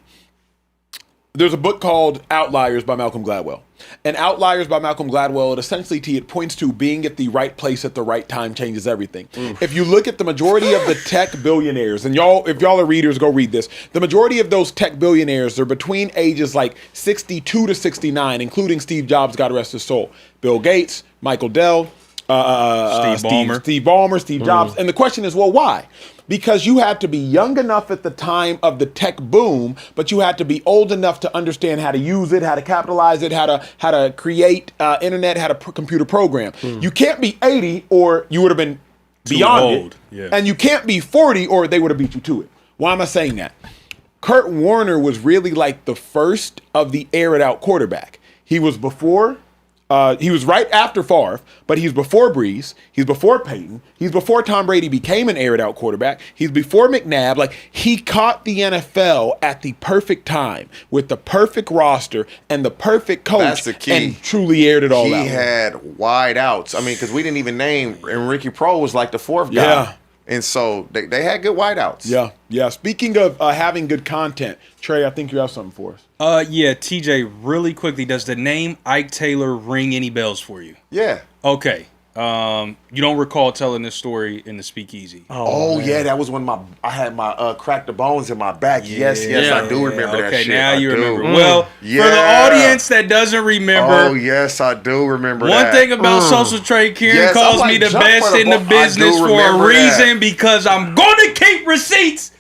there's a book called Outliers by Malcolm Gladwell. And Outliers by Malcolm Gladwell, it points to being at the right place at the right time changes everything. If you look at the majority of the tech billionaires, and if y'all are readers, go read this. The majority of those tech billionaires are between ages like 62 to 69, including Steve Jobs, God rest his soul, Bill Gates, Michael Dell, Steve Ballmer, Steve Jobs. And the question is, well, why? Because you had to be young enough at the time of the tech boom, but you had to be old enough to understand how to use it, how to capitalize it, how to create internet, how to computer program. You can't be 80 or you would have been beyond it. And you can't be 40 or they would have beat you to it. Why am I saying that? Kurt Warner was really like the first of the air it out quarterback. He was before... he was right after Favre, but he's before Breeze. He's before Peyton. He's before Tom Brady became an air-it-out quarterback. He's before McNabb. Like, he caught the NFL at the perfect time with the perfect roster and the perfect coach. That's the key. And truly aired it all out. He had wide outs. I mean, because we didn't even name, and Ricky Pro was like the 4th guy. Yeah. And so they had good wideouts. Yeah. Speaking of having good content, Trey, I think you have something for us. TJ, really quickly, does the name Ike Taylor ring any bells for you? Yeah. Okay. You don't recall telling this story in the Speakeasy? Oh yeah, that was when I had my crack the bones in my back. Yes, I do remember that shit. Okay, now you remember. Well, for the audience that doesn't remember, oh yes, I do remember. One thing about Social Trade, Kieran calls me the best in the business for a reason because I'm going to keep receipts.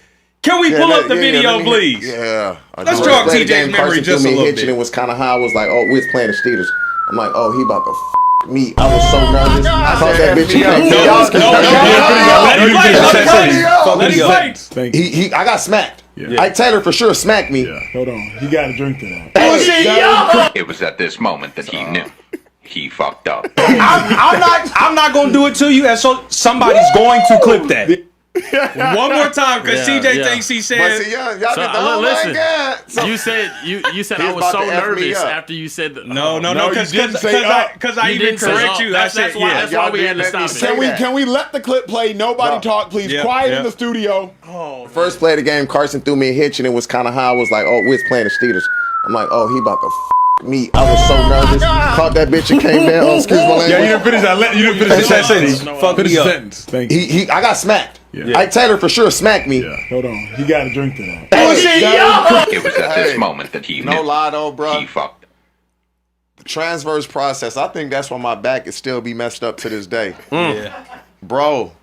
Can we pull up the video, please? Yeah. Let's jog TJ's memory just a little bit. It was kind of high. I was like, we was playing the Steelers. I'm like, he about to me. I was so nervous. I thought that bitch. No. I got smacked. Yeah. Ike Taylor for sure smacked me. Yeah. Hold on. He got to drink to that. It was at this moment that he knew. He fucked up. I'm not going to do it to you, and so somebody's going to clip that. One more time, because CJ thinks he said. But see, y'all listen, so, you said I was so nervous after you said that. No, because I even correct you. That's why we had to stop it. Can we let the clip play? Nobody talk, please. Quiet in the studio. First play of the game, Carson threw me a hitch, and it was kind of high. I was like, oh, we was playing the Steelers. I'm like, oh, he about to me. I was so nervous. Caught that bitch and came down. Excuse my language. Yeah, you didn't finish that. You didn't finish that sentence. Fuck me up. Thank you. I got smacked. Yeah. Ike Taylor for sure smacked me. Yeah. Hold on. He got a drink to that. It was at this moment that he knew. No lie though, bro. He fucked. The transverse process, I think that's why my back is still be messed up to this day. Yeah. Bro,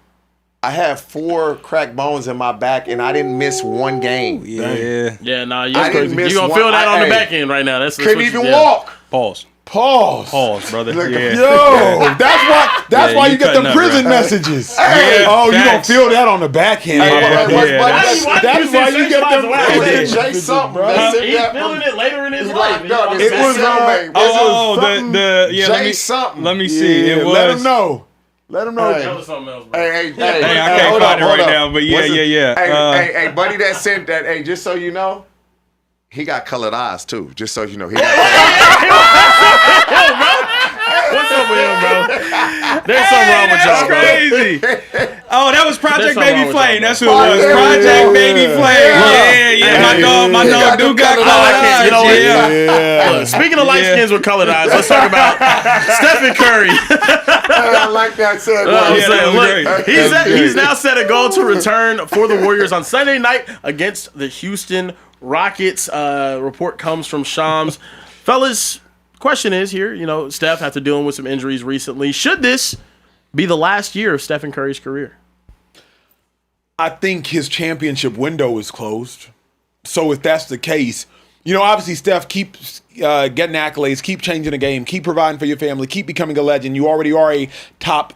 I have 4 cracked bones in my back, and I didn't miss one game. Yeah. Yeah, nah, I you're didn't crazy. miss You're going to one. feel that on the back end right now. That's Couldn't even walk. Pause, brother. Yo, that's why you get them prison messages. Hey, you gonna feel that on the back end. That's why you get them prison Jay messages, something, bro. He's feeling it later in his life. It was Jay something. Let me see. It was. Let him know. Let him know. Tell us something else, bro. Hey, I can't find it right now, but yeah. Hey, buddy that sent that, hey, just so you know, he got colored eyes too. Just so you know, he got What's up with him, bro? There's something wrong with y'all, bro. Crazy. Oh, that was Project There's something Baby wrong Flame. with That's who it was. Yeah. Project Baby Flame. Yeah. My dog do got colored eyes. You know what? Yeah. Look, speaking of light skins with colored eyes, let's talk about Stephen Curry. I like that said. He's now set a goal to return for the Warriors on Sunday night against the Houston Rockets. Report comes from Shams. Fellas, question is here, Steph, after dealing with some injuries recently, should this be the last year of Stephen Curry's career? I think his championship window is closed. So if that's the case, obviously Steph keeps getting accolades, keep changing the game, keep providing for your family, keep becoming a legend. You already are a top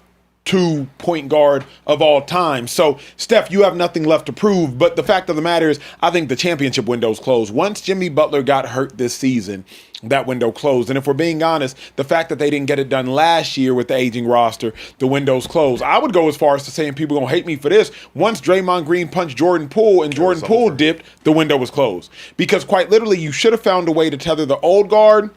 2 point guard of all time. So, Steph, you have nothing left to prove. But the fact of the matter is, I think the championship window's closed. Once Jimmy Butler got hurt this season, that window closed. And if we're being honest, the fact that they didn't get it done last year with the aging roster, the window's closed. I would go as far as to saying people are going to hate me for this. Once Draymond Green punched Jordan Poole and Jordan Poole dipped, the window was closed. Because quite literally, you should have found a way to tether the old guard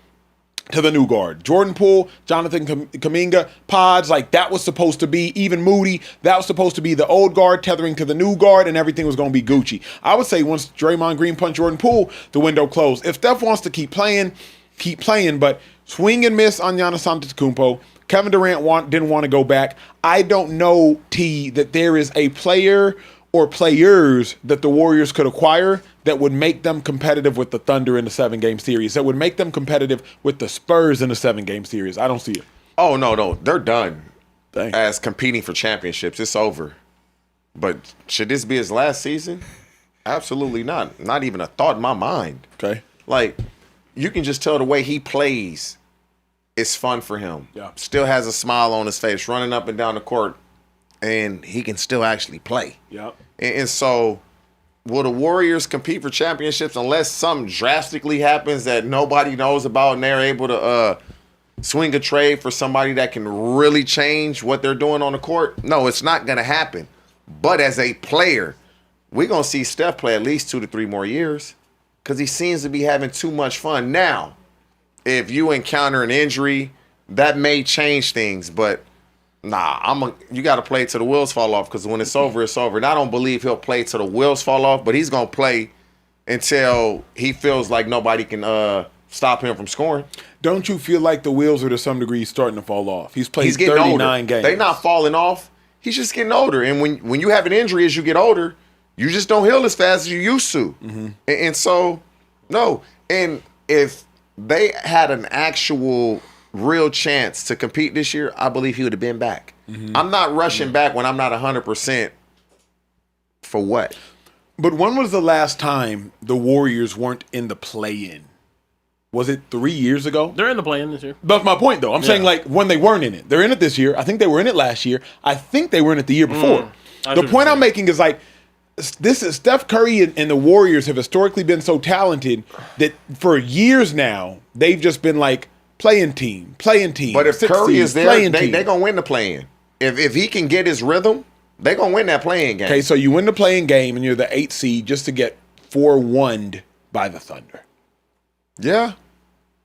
to the new guard. Jordan Poole, Jonathan Kuminga, Pods, that was supposed to be, even Moody, that was supposed to be the old guard tethering to the new guard, and everything was going to be Gucci. I would say once Draymond Green punched Jordan Poole, the window closed. If Steph wants to keep playing, but swing and miss on Giannis Antetokounmpo. Kevin Durant didn't want to go back. I don't know, T, that there is a player or players that the Warriors could acquire that would make them competitive with the Thunder in the 7-game series, that would make them competitive with the Spurs in the 7-game series. I don't see it. Oh, no. They're done Dang. as competing for championships. It's over. But should this be his last season? Absolutely not. Not even a thought in my mind. Okay. You can just tell the way he plays, it's fun for him. Yeah. Still has a smile on his face, running up and down the court, and he can still actually play. Yep. And so, will the Warriors compete for championships unless something drastically happens that nobody knows about and they're able to swing a trade for somebody that can really change what they're doing on the court? No, it's not going to happen. But as a player, we're going to see Steph play at least 2 to 3 more years because he seems to be having too much fun. Now, if you encounter an injury, that may change things, but you got to play till the wheels fall off because when it's over, it's over. And I don't believe he'll play till the wheels fall off, but he's going to play until he feels like nobody can stop him from scoring. Don't you feel like the wheels are to some degree starting to fall off? He's played 39 older. Games. They're not falling off. He's just getting older. And when you have an injury as you get older, you just don't heal as fast as you used to. Mm-hmm. And so, no. And if they had an actual real chance to compete this year, I believe he would have been back. Mm-hmm. I'm not rushing back when I'm not 100% for what? But when was the last time the Warriors weren't in the play-in? Was it 3 years ago? They're in the play-in this year. That's my point, though. I'm saying when they weren't in it. They're in it this year. I think they were in it last year. I think they were in it the year before. The point I'm making is this is Steph Curry and the Warriors have historically been so talented that for years now they've just been playing team. But if Curry is there, they're going to win the play-in. If he can get his rhythm, They're going to win that playing game. Okay, so you win the playing game and you're the 8th seed just to get 4-1'd by the Thunder. Yeah.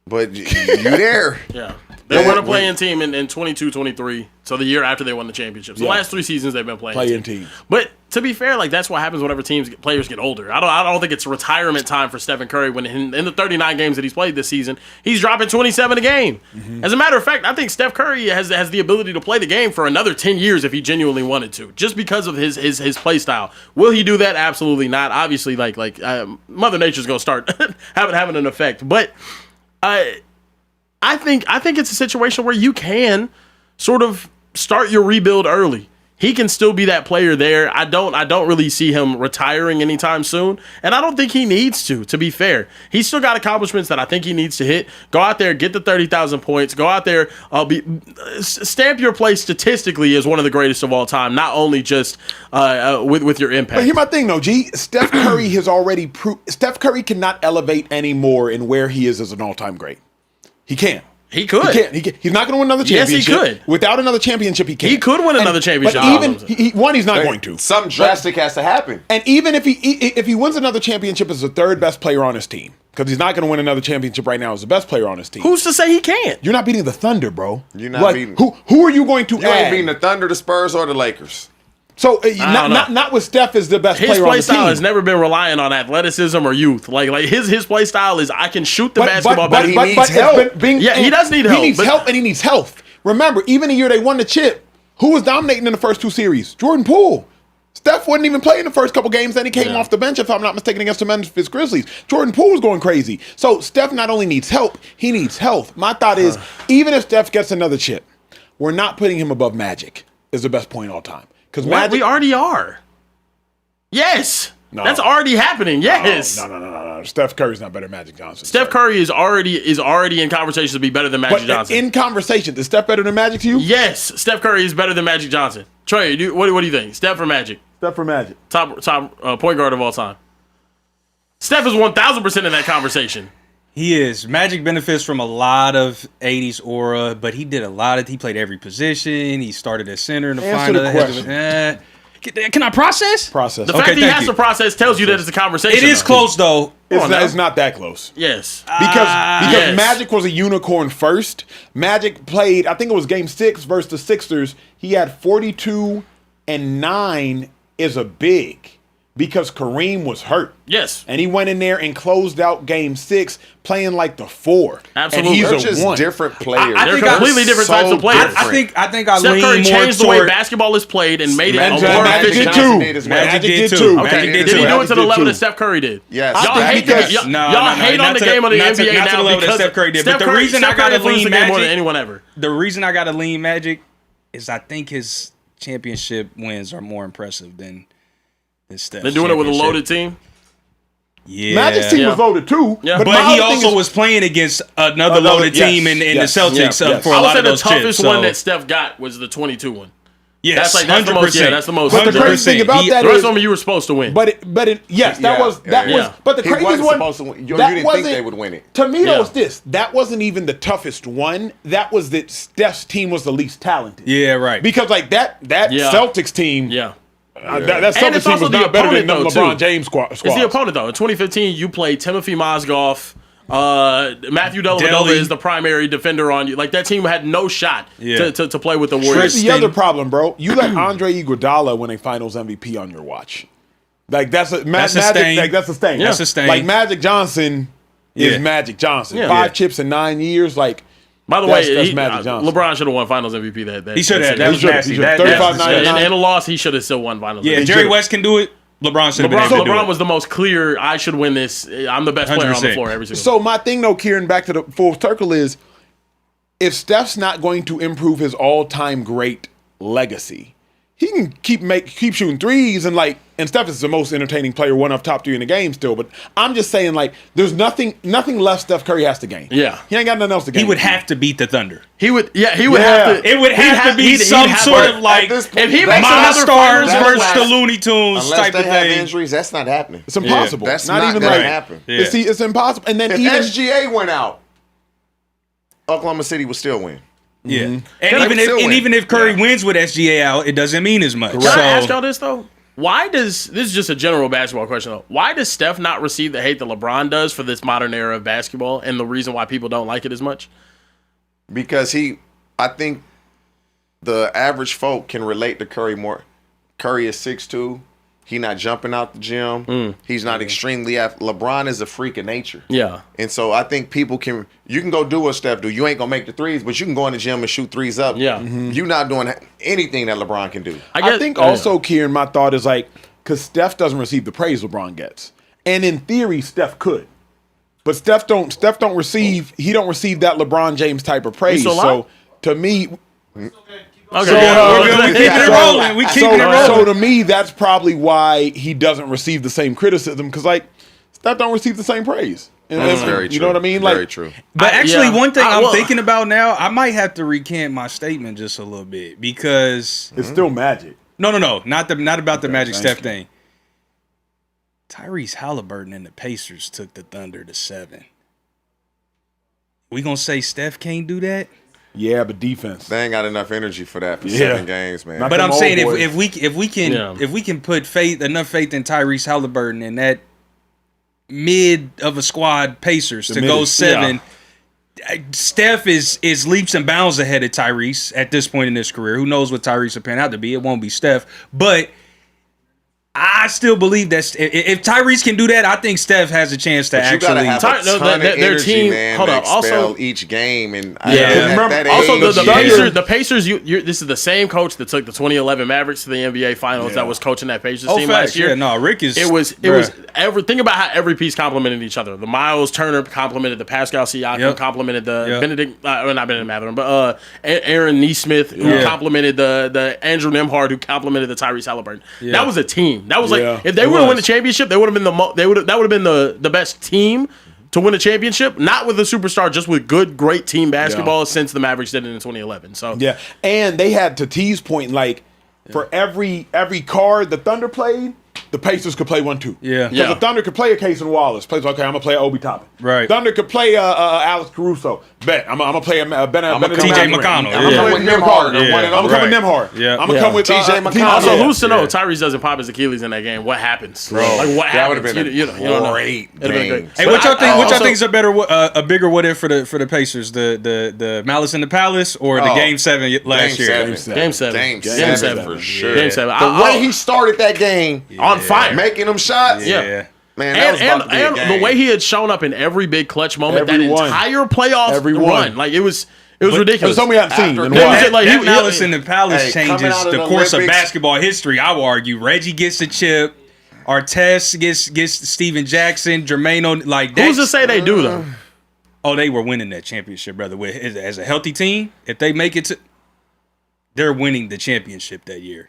But you there. Yeah. They won a playing team in 22-23, so the year after they won the championships. The last 3 seasons they've been playing team. But to be fair, like that's what happens whenever players get older. I don't think it's retirement time for Stephen Curry when in the 39 games that he's played this season, he's dropping 27 a game. Mm-hmm. As a matter of fact, I think Steph Curry has the ability to play the game for another 10 years if he genuinely wanted to, just because of his play style. Will he do that? Absolutely not. Obviously, like Mother Nature's gonna start having an effect, but I think it's a situation where you can sort of start your rebuild early. He can still be that player there. I don't really see him retiring anytime soon, and I don't think he needs to be fair. He's still got accomplishments that I think he needs to hit. Go out there, get the 30,000 points. Go out there, stamp your place statistically as one of the greatest of all time, not only just with your impact. But here's my thing, though, G. Steph Curry has already proved. Steph Curry cannot elevate anymore in where he is as an all-time great. He can't. He could. He can't. He's not going to win another championship. Yes, he could. Without another championship, he can't. He could win another championship. But even he's not going to. Something drastic has to happen. And even if he wins another championship as the 3rd best player on his team, because he's not going to win another championship right now as the best player on his team. Who's to say he can't? You're not beating the Thunder, bro. You're not beating. Who are you going to add? You ain't beating the Thunder, the Spurs, or the Lakers. So not with Steph as the best player on the team. His play style has never been relying on athleticism or youth. Like his play style is I can shoot the basketball, but he needs help. He does need help. He needs help and he needs health. Remember, even the year they won the chip, who was dominating in the first 2 series? Jordan Poole. Steph wouldn't even play in the first couple games. Then he came off the bench, if I'm not mistaken, against the Memphis Grizzlies. Jordan Poole was going crazy. So Steph not only needs help, he needs health. My thought is, even if Steph gets another chip, we're not putting him above Magic as the best point all time. Because we already are. Yes. No. That's already happening. Yes. No. Steph Curry's not better than Magic Johnson. Steph Curry is already in conversation to be better than Magic Johnson. In conversation, is Steph better than Magic to you? Yes. Steph Curry is better than Magic Johnson. Trey, what do you think? Steph or Magic? Steph or Magic. Top point guard of all time. Steph is 1,000% in that conversation. He is. Magic benefits from a lot of 80s aura, but he did he played every position. He started at center in the final. Can I process? The fact that he has to process tells you that it's a conversation. It is close, though. It's not that close. Yes. Because Magic was a unicorn first. Magic played, I think it was game 6 versus the Sixers. He had 42 and 9 is a big. Because Kareem was hurt. Yes. And he went in there and closed out game 6 playing like the 4. Absolutely. And They're just different players. They're completely different types of players. I think I Steph lean Curry more changed the way basketball is played and made it more efficient. Magic did too. Okay. Did he do it to the level that Steph Curry did? Yes. Y'all hate on the game of the NBA now not to the level that Steph Curry did. But the reason I got to lean Magic more than anyone ever. The reason I got to lean Magic is I think his championship wins are more impressive than Steph's. They're doing it with a loaded team. Yeah, Magic's team was loaded too. Yeah. But he also was playing against another loaded team in the Celtics for a lot of those chips. I would say the toughest one that Steph got was the 22 one. Yes, that's the most. Yeah, that's the most. But the crazy thing about that the rest of them you were supposed to win. But that was. But the craziest one. You didn't think they would win it. To me, that was this. That wasn't even the toughest one. That was that Steph's team was the least talented. Yeah, right. Because like that Celtics team. Yeah. That Celtics team was not better than the LeBron James squad. It's the opponent, though. In 2015, you played Timothy Mozgov. Matthew Dellavedova is the primary defender on you. Like, that team had no shot to play with the Warriors. Here's the other problem, bro. You let Andre Iguodala win a Finals MVP on your watch. Like, that's a stain. Like, that's a stain. That's a stain. Like, Magic Johnson is Magic Johnson. 5 chips in 9 years, like. By the way, Magic Johnson. LeBron should have won Finals MVP that he should have. That was nasty. And a loss, he should have still won Finals MVP. Yeah, Jerry West can do it. LeBron should have been able to do it. LeBron was the most clear, I should win this. I'm the best player on the floor every single time. So my thing, though, Kieran, back to the full circle is, if Steph's not going to improve his all-time great legacy, he can keep shooting threes and Steph is the most entertaining player, one of top 3 in the game still. But I'm just saying, like, there's nothing left Steph Curry has to gain. Yeah, he ain't got nothing else to gain. He would have to beat the Thunder. He would have to. It would have to be some sort of like if he makes My another Stars versus the Looney Tunes unless type they of have thing. Injuries, that's not happening. It's impossible. That's not even going to happen. Yeah. It's impossible. And then if even SGA went out, Oklahoma City would still win. Yeah, and even if Curry wins with SGA out, it doesn't mean as much. Can I ask y'all this though? Why does this is just a general basketball question though? Why does Steph not receive the hate that LeBron does for this modern era of basketball, and the reason why people don't like it as much? Because I think the average folk can relate to Curry more. Curry is 6'2". He not jumping out the gym. He's not extremely LeBron is a freak of nature. Yeah. And so I think you can go do what Steph do. You ain't going to make the threes, but you can go in the gym and shoot threes up. Yeah. You're not doing anything that LeBron can do. I think also, Kieran, my thought is like, because Steph doesn't receive the praise LeBron gets. And in theory, Steph could. But Steph don't receive that LeBron James type of praise. So to me, okay, we keep it rolling. We keep it rolling. So to me, that's probably why he doesn't receive the same criticism, because like Steph don't receive the same praise. And that's very true. You know what I mean? Very true. But actually, one thing I'm thinking about now, I might have to recant my statement just a little bit because it's still Magic. No, not about the Magic Steph thing. Tyrese Halliburton and the Pacers took the Thunder to 7. We gonna say Steph can't do that? Yeah, but defense. They ain't got enough energy for that for 7 games, man. Not but I'm saying boys. if we can put enough faith in Tyrese Halliburton and that mid of a squad Pacers to go 7. Steph is leaps and bounds ahead of Tyrese at this point in his career. Who knows what Tyrese will pan out to be? It won't be Steph, but I still believe that if Tyrese can do that, I think Steph has a chance to actually. Have a ton of energy, team. Man, hold on. Also, each game and the Pacers. This is the same coach that took the 2011 Mavericks to the NBA Finals. That was coaching that Pacers team last year. Yeah, no, Rick is. It was think about how every piece complemented each other. The Miles Turner complimented the Pascal Siakam, complimented the Benedict, not Benedict Mathurin, but Aaron Nesmith, who complimented the Andrew Nembhard, who complimented the Tyrese Halliburton. That was a team. That was if they would have won the championship, they would have been that would have been the best team to win a championship. Not with a superstar, just with great team basketball since the Mavericks did it in 2011. So and they had, to T's point, like for every card the Thunder played, the Pacers could play 1-2. Yeah. The Thunder could play a Case and Wallace. Plays, okay, I'm going to play Obi Toppin. Right. Thunder could play Alex Caruso. I'm going to play Benedict TJ McConnell. I'm going to come with Nembhard. I'm going to come with Nembhard. I'm going to come with TJ McConnell. Also, who's to know? Tyrese doesn't pop his Achilles in that game. What happens? Bro, like, what that would happens? have been you don't know. great game. Hey, what y'all think is a bigger what if for the Pacers? The Malice in the Palace or the Game 7 last year? Game 7 for sure. Game 7. The way he started that game on fire, making them shots. Yeah. Man, that was about to be a game. The way he had shown up in every big clutch moment, that entire playoff run, like it was ridiculous. It was something we haven't seen. That Malice in the Palace changes the course of basketball history. I would argue Reggie gets the chip, Artest gets Steven Jackson, Jermaine. Who's to say they do though? Oh, they were winning that championship, brother. As a healthy team, if they make it to, they're winning the championship that year,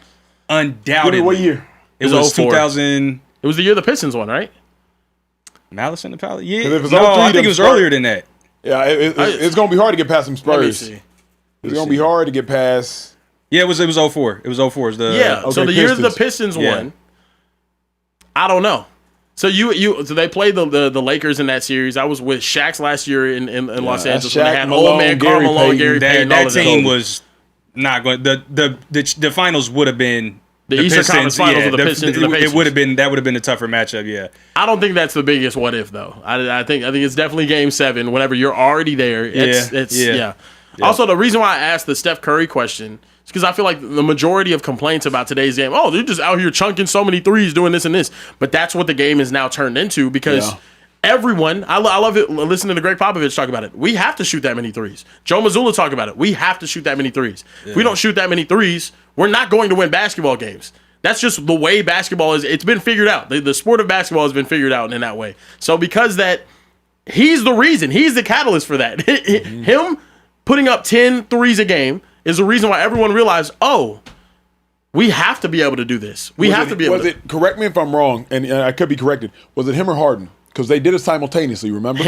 undoubtedly. What year? It was 2000. It was the year the Pistons won, right? Malice in the Palace? Yeah. I think it was earlier than that. Yeah, it's going to be hard to get past some Spurs. It's going to be hard to get past. Yeah, it was 04. It was 04. So the year the Pistons won, I don't know. So so they played the Lakers in that series. I was with Shaq's last year in Los Angeles when they had old man Karl Malone, Gary Payton. That team was not going. The finals would have been. The Eastern Conference Finals with the Pistons and the Pacers. That would have been a tougher matchup. Yeah, I don't think that's the biggest what if though. I think it's definitely Game 7. Whenever you're already there, it's. Also, the reason why I asked the Steph Curry question is because I feel like the majority of complaints about today's game, they're just out here chunking so many threes, doing this and this. But that's what the game is now turned into because. Everyone, I love it. Listening to Greg Popovich talk about it. We have to shoot that many threes. Joe Mazzulla talk about it. We have to shoot that many threes. If we don't shoot that many threes, we're not going to win basketball games. That's just the way basketball is. It's been figured out. The sport of basketball has been figured out in that way. So because that, he's the reason. He's the catalyst for that. Him putting up 10 threes a game is the reason why everyone realized, we have to be able to do this. We have to be able to. Correct me if I'm wrong, and I could be corrected. Was it him or Harden? Because they did it simultaneously, remember?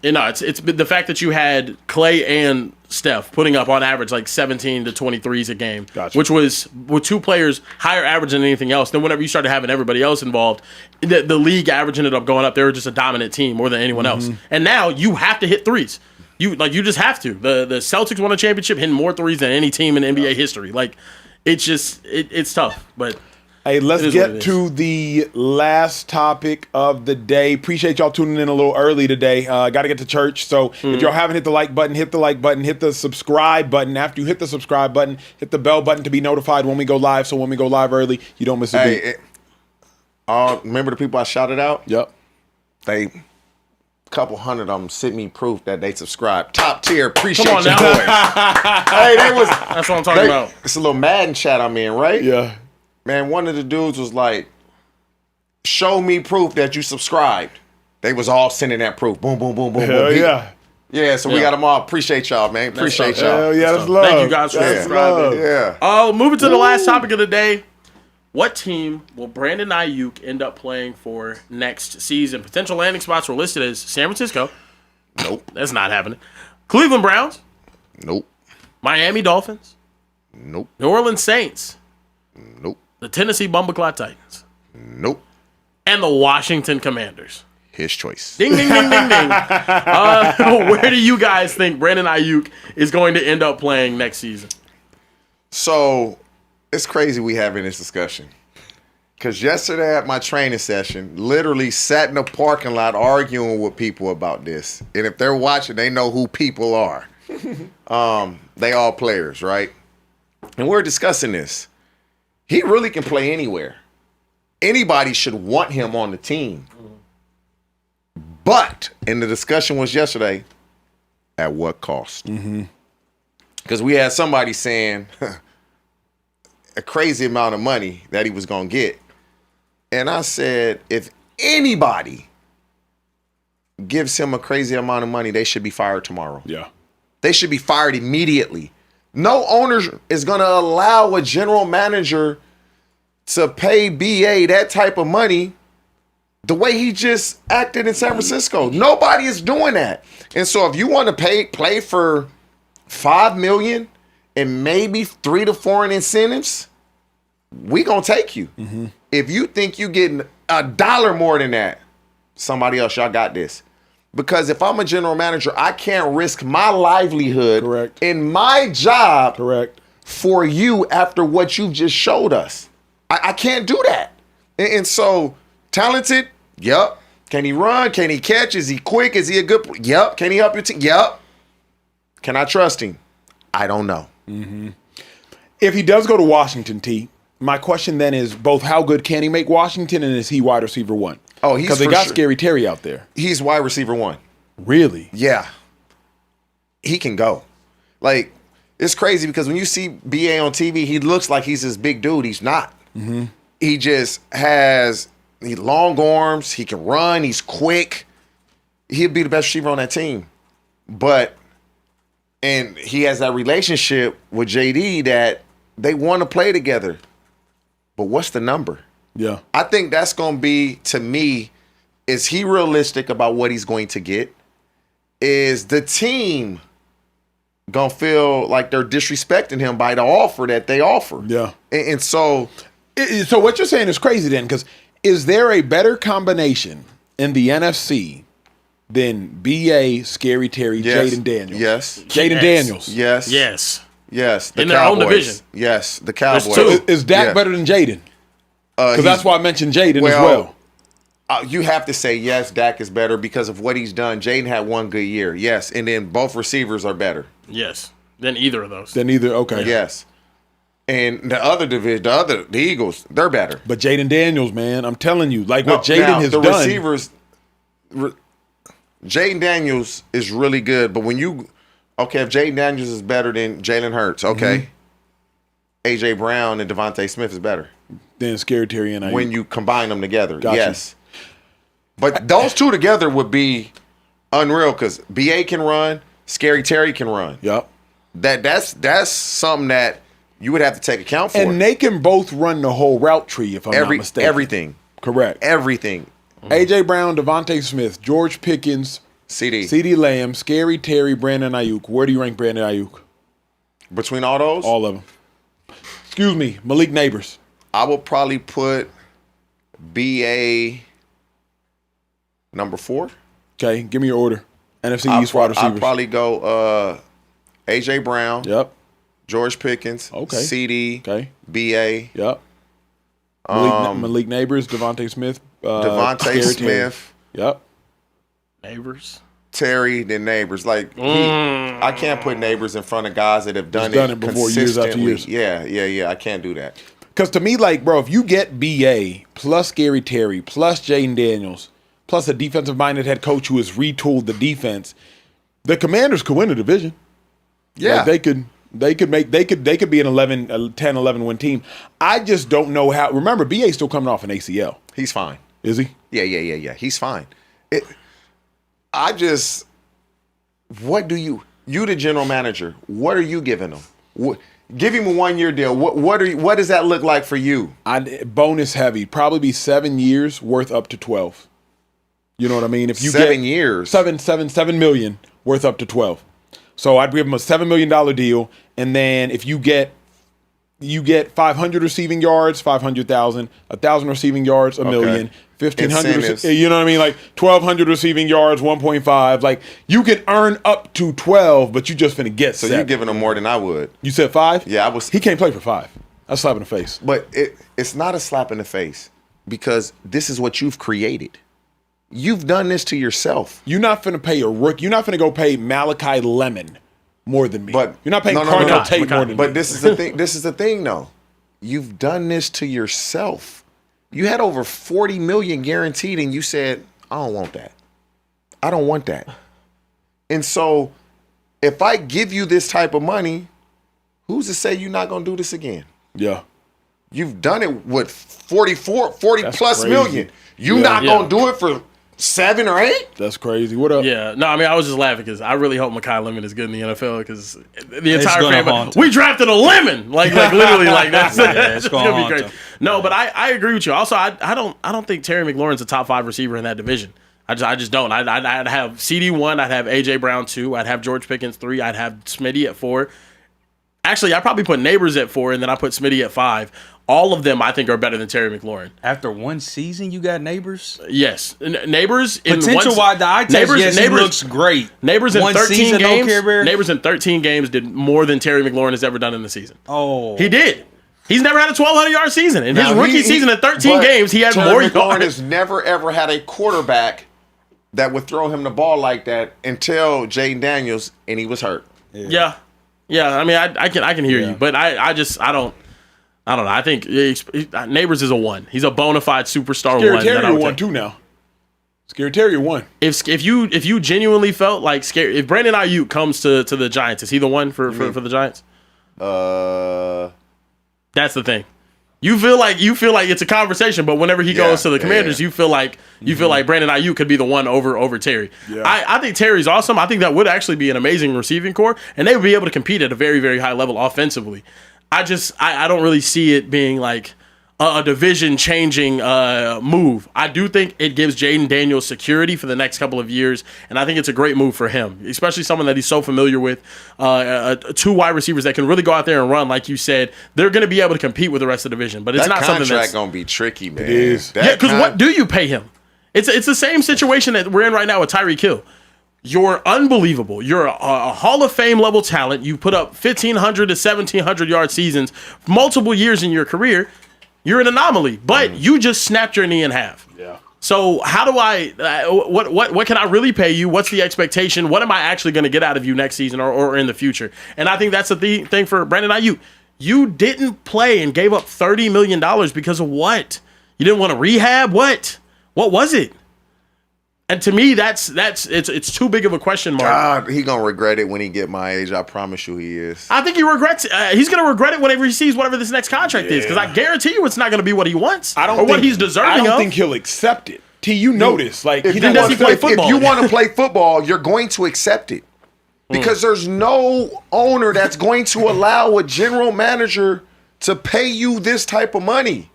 It's the fact that you had Clay and Steph putting up on average like 17 to 23s a game, which was with two players higher average than anything else. Then whenever you started having everybody else involved, the league average ended up going up. They were just a dominant team more than anyone else. And now you have to hit threes. You just have to. The Celtics won a championship hitting more threes than any team in NBA history. Like, it's tough. But hey, let's get to the last topic of the day. Appreciate y'all tuning in a little early today. Got to get to church. So if y'all haven't hit the like button, hit the like button, hit the subscribe button. After you hit the subscribe button, hit the bell button to be notified when we go live. So when we go live early, you don't miss a beat. Remember the people I shouted out? Yep. Couple hundred of them sent me proof that they subscribed. Top tier. Appreciate Come on you now. boys. Hey, That's what I'm talking about. It's a little Madden chat I'm in, right? Yeah. Man, one of the dudes was like, show me proof that you subscribed. They was all sending that proof. Boom, boom, boom, boom, Hell boom. yeah. Yeah, so we got them all. Appreciate y'all, man. Appreciate y'all. Hell yeah, that's love. Thank you guys for subscribing. Yeah. Moving to the last topic of the day. What team will Brandon Aiyuk end up playing for next season? Potential landing spots were listed as San Francisco. Nope. That's not happening. Cleveland Browns. Nope. Miami Dolphins. Nope. New Orleans Saints. Nope. The Tennessee Bumbleclaw Titans. Nope. And the Washington Commanders. His choice. Ding, ding, ding, ding, ding. Where do you guys think Brandon Aiyuk is going to end up playing next season? So, it's crazy we having this discussion. Because yesterday at my training session, literally sat in the parking lot arguing with people about this. And if they're watching, they know who people are. They all players, right? And we're discussing this. He really can play anywhere. Anybody should want him on the team. But, and the discussion was yesterday, at what cost? Because we had somebody saying a crazy amount of money that he was going to get. And I said, if anybody gives him a crazy amount of money, they should be fired tomorrow. Yeah. They should be fired immediately. No owner is going to allow a general manager to pay BA that type of money the way he just acted in San Francisco. Nobody is doing that. And so if you want to play for $5 million and maybe 3 to 4 in incentives, we gonna take you. If you think you getting $1 more than that, somebody else, y'all got this. Because if I'm a general manager, I can't risk my livelihood in my job for you after what you've just showed us. I can't do that. And so, talented, yep. Can he run? Can he catch? Is he quick? Is he a good? Yep. Can he help your team? Yep. Can I trust him? I don't know. If he does go to Washington, T, my question then is both how good can he make Washington and is he wide receiver 1? Oh, he's because they got Scary Terry out there. He's wide receiver 1. Really? Yeah. He can go. Like, it's crazy because when you see BA on TV, he looks like he's this big dude. He's not. He just has long arms. He can run. He's quick. He'll be the best receiver on that team. And he has that relationship with JD that they want to play together. But what's the number? Yeah. I think that's going to be, to me, is he realistic about what he's going to get? Is the team going to feel like they're disrespecting him by the offer that they offer? Yeah. And so... So what you're saying is crazy then, because is there a better combination in the NFC than B.A., Scary Terry, yes. Jaden Daniels? Yes. Jaden Daniels? Yes. Yes. Yes. The in Cowboys. their own division. Yes. The Cowboys. So is Dak better than Jaden? Because that's why I mentioned Jaden as well. You have to say, yes, Dak is better because of what he's done. Jaden had one good year. Yes. And then both receivers are better. Yes. Than either of those. Okay. Yes. And the other division, the Eagles, they're better. But Jaden Daniels, man, I'm telling you, like what Jaden has done. The receivers, Jaden Daniels is really good. But when if Jaden Daniels is better than Jalen Hurts, A.J. Brown and Devontae Smith is better. Then Scary Terry and Aiyuk. When you combine them together, Gotcha. Yes. But those two together would be unreal because B.A. can run, Scary Terry can run. Yep. That's something that you would have to take account for. And they can both run the whole route tree, if I'm not mistaken. Everything. Correct. Everything. A.J. Brown, Devontae Smith, George Pickens, CeeDee Lamb, Scary Terry, Brandon Aiyuk. Where do you rank Brandon Aiyuk? Between all those? All of them. Excuse me, Malik Neighbors. I would probably put B.A. number 4. Okay, give me your order. NFC East wide receivers. I'd probably go AJ Brown. Yep. George Pickens. Okay. CD. Okay. BA. Yep. Malik Neighbors, Devontae Smith. Devontae Smith. Yep. Neighbors. Terry, then Neighbors. Like I can't put Neighbors in front of guys that have done it before, years after years. Yeah. I can't do that. Because to me, like, bro, if you get BA plus Scary Terry plus Jaden Daniels plus a defensive-minded head coach who has retooled the defense, the Commanders could win a division. Yeah, like they could be an 10, 11 win team. I just don't know how. Remember, BA's still coming off an ACL. He's fine. Is he? Yeah. He's fine. What do you the general manager, what are you giving him? Give him a 1-year deal. What does that look like for you? Bonus heavy. Probably be 7 years worth up to 12. You know what I mean? If you 7 years. 7 million worth up to 12. So I'd give him a $7 million deal, and then if you get 500 receiving yards, 500,000, 1,000 receiving yards, $1 million, 1,500. You know what I mean? Like 1,200 receiving yards, 1.5. Like you can earn up to 12, but you just finna get. So you're giving him more than I would. You said 5? Yeah, I was. He can't play for 5. That's a slap in the face. But it's not a slap in the face because this is what you've created. You've done this to yourself. You're not finna pay a rookie. You're not finna go pay Malachi Lemon more than me. But you're not paying Carnell Tate more than me. But this is the thing. This is the thing, though. You've done this to yourself. You had over $40 million guaranteed, and you said, "I don't want that. I don't want that." And so, if I give you this type of money, who's to say you're not gonna do this again? Yeah. You've done it with 40 That's plus crazy. Million. You're not gonna do it for 7 or 8? That's crazy. What up? Yeah. No, I mean, I was just laughing because I really hope Mekhi Lemon is good in the NFL because the entire family, we drafted a lemon. Like literally, like that's it's gonna be great. No, but I agree with you. Also, I don't think Terry McLaurin's a top 5 receiver in that division. I just don't. I'd have CD 1. I'd have AJ Brown 2. I'd have George Pickens 3. I'd have Smitty at 4. Actually, I probably put Neighbors at 4, and then I put Smitty at 5. All of them, I think, are better than Terry McLaurin. After one season, you got Neighbors? Yes. Neighbors. Potential-wide, the eye test, yes, he looks great. Neighbors in 13 games. Neighbors in 13 games did more than Terry McLaurin has ever done in the season. Oh. He did. He's never had a 1,200-yard season. In his rookie season in 13 games, he had more yards. McLaurin has never, ever had a quarterback that would throw him the ball like that until Jaden Daniels, and he was hurt. Yeah. I mean, I can hear you, but I don't know. I think Neighbors is a 1. He's a bona fide superstar. Scary Terry 1 too now. Scary Terry 1. If you genuinely felt like if Brandon Aiyuk comes to the Giants, is he the one for the Giants? That's the thing. You feel like it's a conversation, but whenever he goes to the Commanders, you feel like Brandon Aiyuk could be the one over Terry. Yeah. I think Terry's awesome. I think that would actually be an amazing receiving core, and they would be able to compete at a very, very high level offensively. I don't really see it being like a division-changing move. I do think it gives Jaden Daniels security for the next couple of years, and I think it's a great move for him, especially someone that he's so familiar with. 2 wide receivers that can really go out there and run, like you said. They're going to be able to compete with the rest of the division, but it's not something that's going to be tricky, man. It is. Because what do you pay him? It's the same situation that we're in right now with Tyreek Hill. You're unbelievable. You're a Hall of Fame level talent. You put up 1,500 to 1,700 yard seasons multiple years in your career. You're an anomaly, but you just snapped your knee in half. Yeah. So how do I? What can I really pay you? What's the expectation? What am I actually going to get out of you next season or in the future? And I think that's the thing for Brandon Aiyuk. You didn't play and gave up $30 million because of what? You didn't want to rehab? What was it? And to me, it's too big of a question mark. God, he gonna regret it when he get my age. I promise you, he is. I think he regrets. He's gonna regret it whenever he sees whatever this next contract is, because I guarantee you, it's not gonna be what he wants what he's deserving of. I don't think he'll accept it. You notice, like if you want to play football, you're going to accept it because there's no owner that's going to allow a general manager to pay you this type of money.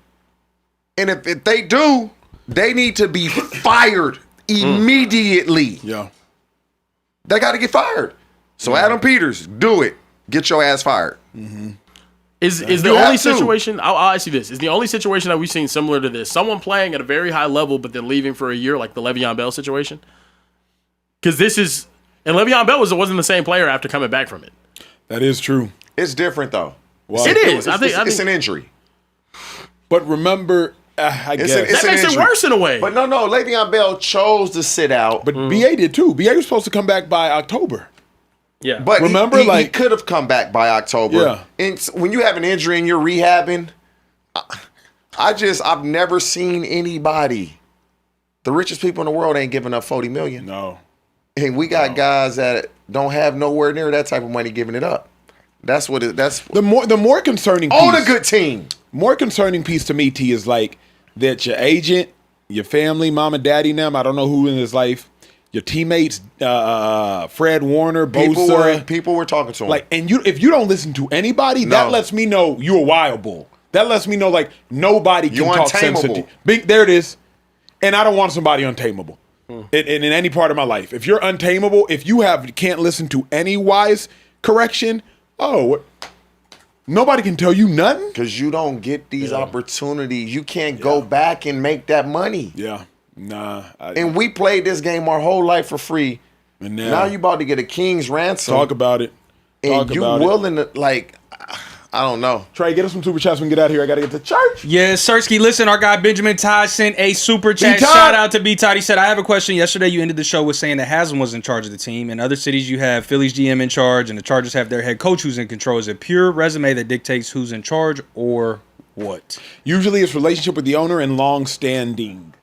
And if they do, they need to be fired immediately. Yeah. They got to get fired. So Adam Peters, do it. Get your ass fired. Mm-hmm. Is the only situation, I'll ask you this, is the only situation that we've seen similar to this, someone playing at a very high level but then leaving for a year, like the Le'Veon Bell situation? Because this is And Le'Veon Bell wasn't the same player after coming back from it. That is true. It's different though. Well, it is. I think it's an injury. But remember, I guess that makes it worse in a way. But no, Le'Veon Bell chose to sit out. But BA did too. BA was supposed to come back by October. Yeah. But remember, he could have come back by October. Yeah. And when you have an injury and you're rehabbing, I've never seen anybody. The richest people in the world ain't giving up $40 million. No. And we got guys that don't have nowhere near that type of money giving it up. That's the more concerning piece. On a good team. More concerning piece to me, T, is like that your agent, your family, mom and daddy, them, I don't know who in his life, your teammates, Fred Warner, Bosa. People were talking to him. Like, and if you don't listen to anybody, that lets me know you're a wild bull. That lets me know like nobody can talk sense into. There it is. And I don't want somebody untamable. In any part of my life. If you're untamable, if you can't listen to any wise correction, nobody can tell you nothing. Because you don't get these opportunities. You can't go back and make that money. Yeah. Nah. And we played this game our whole life for free. And now you about to get a king's ransom. Talk about it. And you willing to, like, I don't know. Trey, get us some super chats when we get out of here. I got to get to church. Yeah, Sersky, listen, our guy Benjamin Todd sent a super chat. Shout out to B Todd. He said, I have a question. Yesterday you ended the show with saying that Haslam was in charge of the team. In other cities you have Philly's GM in charge and the Chargers have their head coach who's in control. Is it pure resume that dictates who's in charge or what? Usually it's relationship with the owner and long-standing.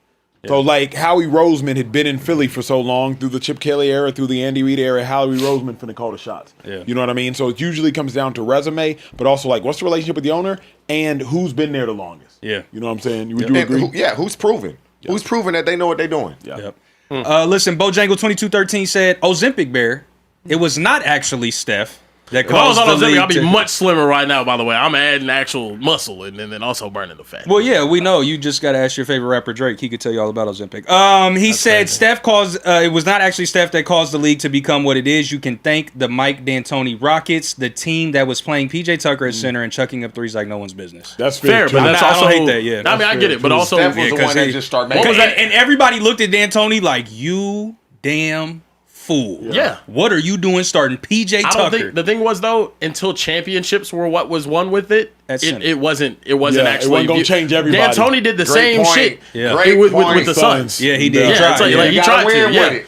Yeah. So like Howie Roseman had been in Philly for so long through the Chip Kelly era, through the Andy Reid era, Howie Roseman finna call the shots. Yeah. You know what I mean? So it usually comes down to resume, but also like what's the relationship with the owner and who's been there the longest. Yeah. You know what I'm saying? Would you agree? Who's proven? Yep. Who's proven that they know what they're doing? Yep. Listen, Bojangle2213 said, Ozempic Bear, it was not actually Steph. If I was on Ozempic, I'd be much slimmer right now, by the way. I'm adding actual muscle and then also burning the fat. Well, yeah, we know. You just got to ask your favorite rapper, Drake. He could tell you all about Ozempic. He said Steph caused, it was not actually Steph that caused the league to become what it is. You can thank the Mike D'Antoni Rockets, the team that was playing PJ Tucker at center and chucking up threes like no one's business. That's fair, but that's also, I don't hate that, yeah. I mean, I get it, but also, Steph was the one that just started making it. And everybody looked at D'Antoni like, you damn fool. Yeah. What are you doing starting PJ Tucker? I don't think the thing was though, until championships were what was won with it, it wasn't actually. It wasn't gonna change everybody. D'Antoni did the same shit. Yeah. With the Suns. Yeah, he did. He tried to. Yeah.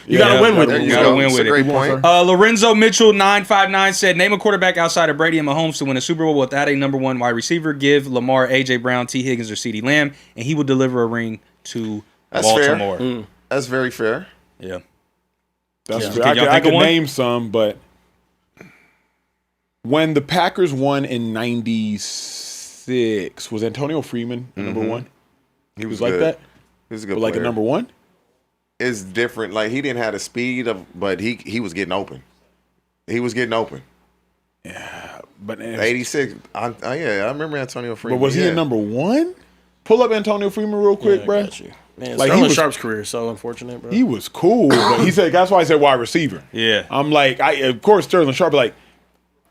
You gotta win with it. You gotta win with it. Great point. Lorenzo Mitchell 959 said, name a quarterback outside of Brady and Mahomes to win a Super Bowl without a number one wide receiver. Give Lamar, AJ Brown, T. Higgins, or CeeDee Lamb, and he will deliver a ring to Baltimore. Fair. That's very fair. Yeah. That's fair. I could name some, but when the Packers won in '96, was Antonio Freeman number one? He was like good. that. He was a good like player. a number one. It's different. Like he didn't have the speed but he was getting open. He was getting open. Yeah, but 86. I remember Antonio Freeman. But was he a number one? Pull up Antonio Freeman real quick, bro. Man, like Sterling Sharp's career is so unfortunate, bro. He was cool, but he said that's why I said wide receiver. Yeah, I'm like, of course Sterling Sharp, like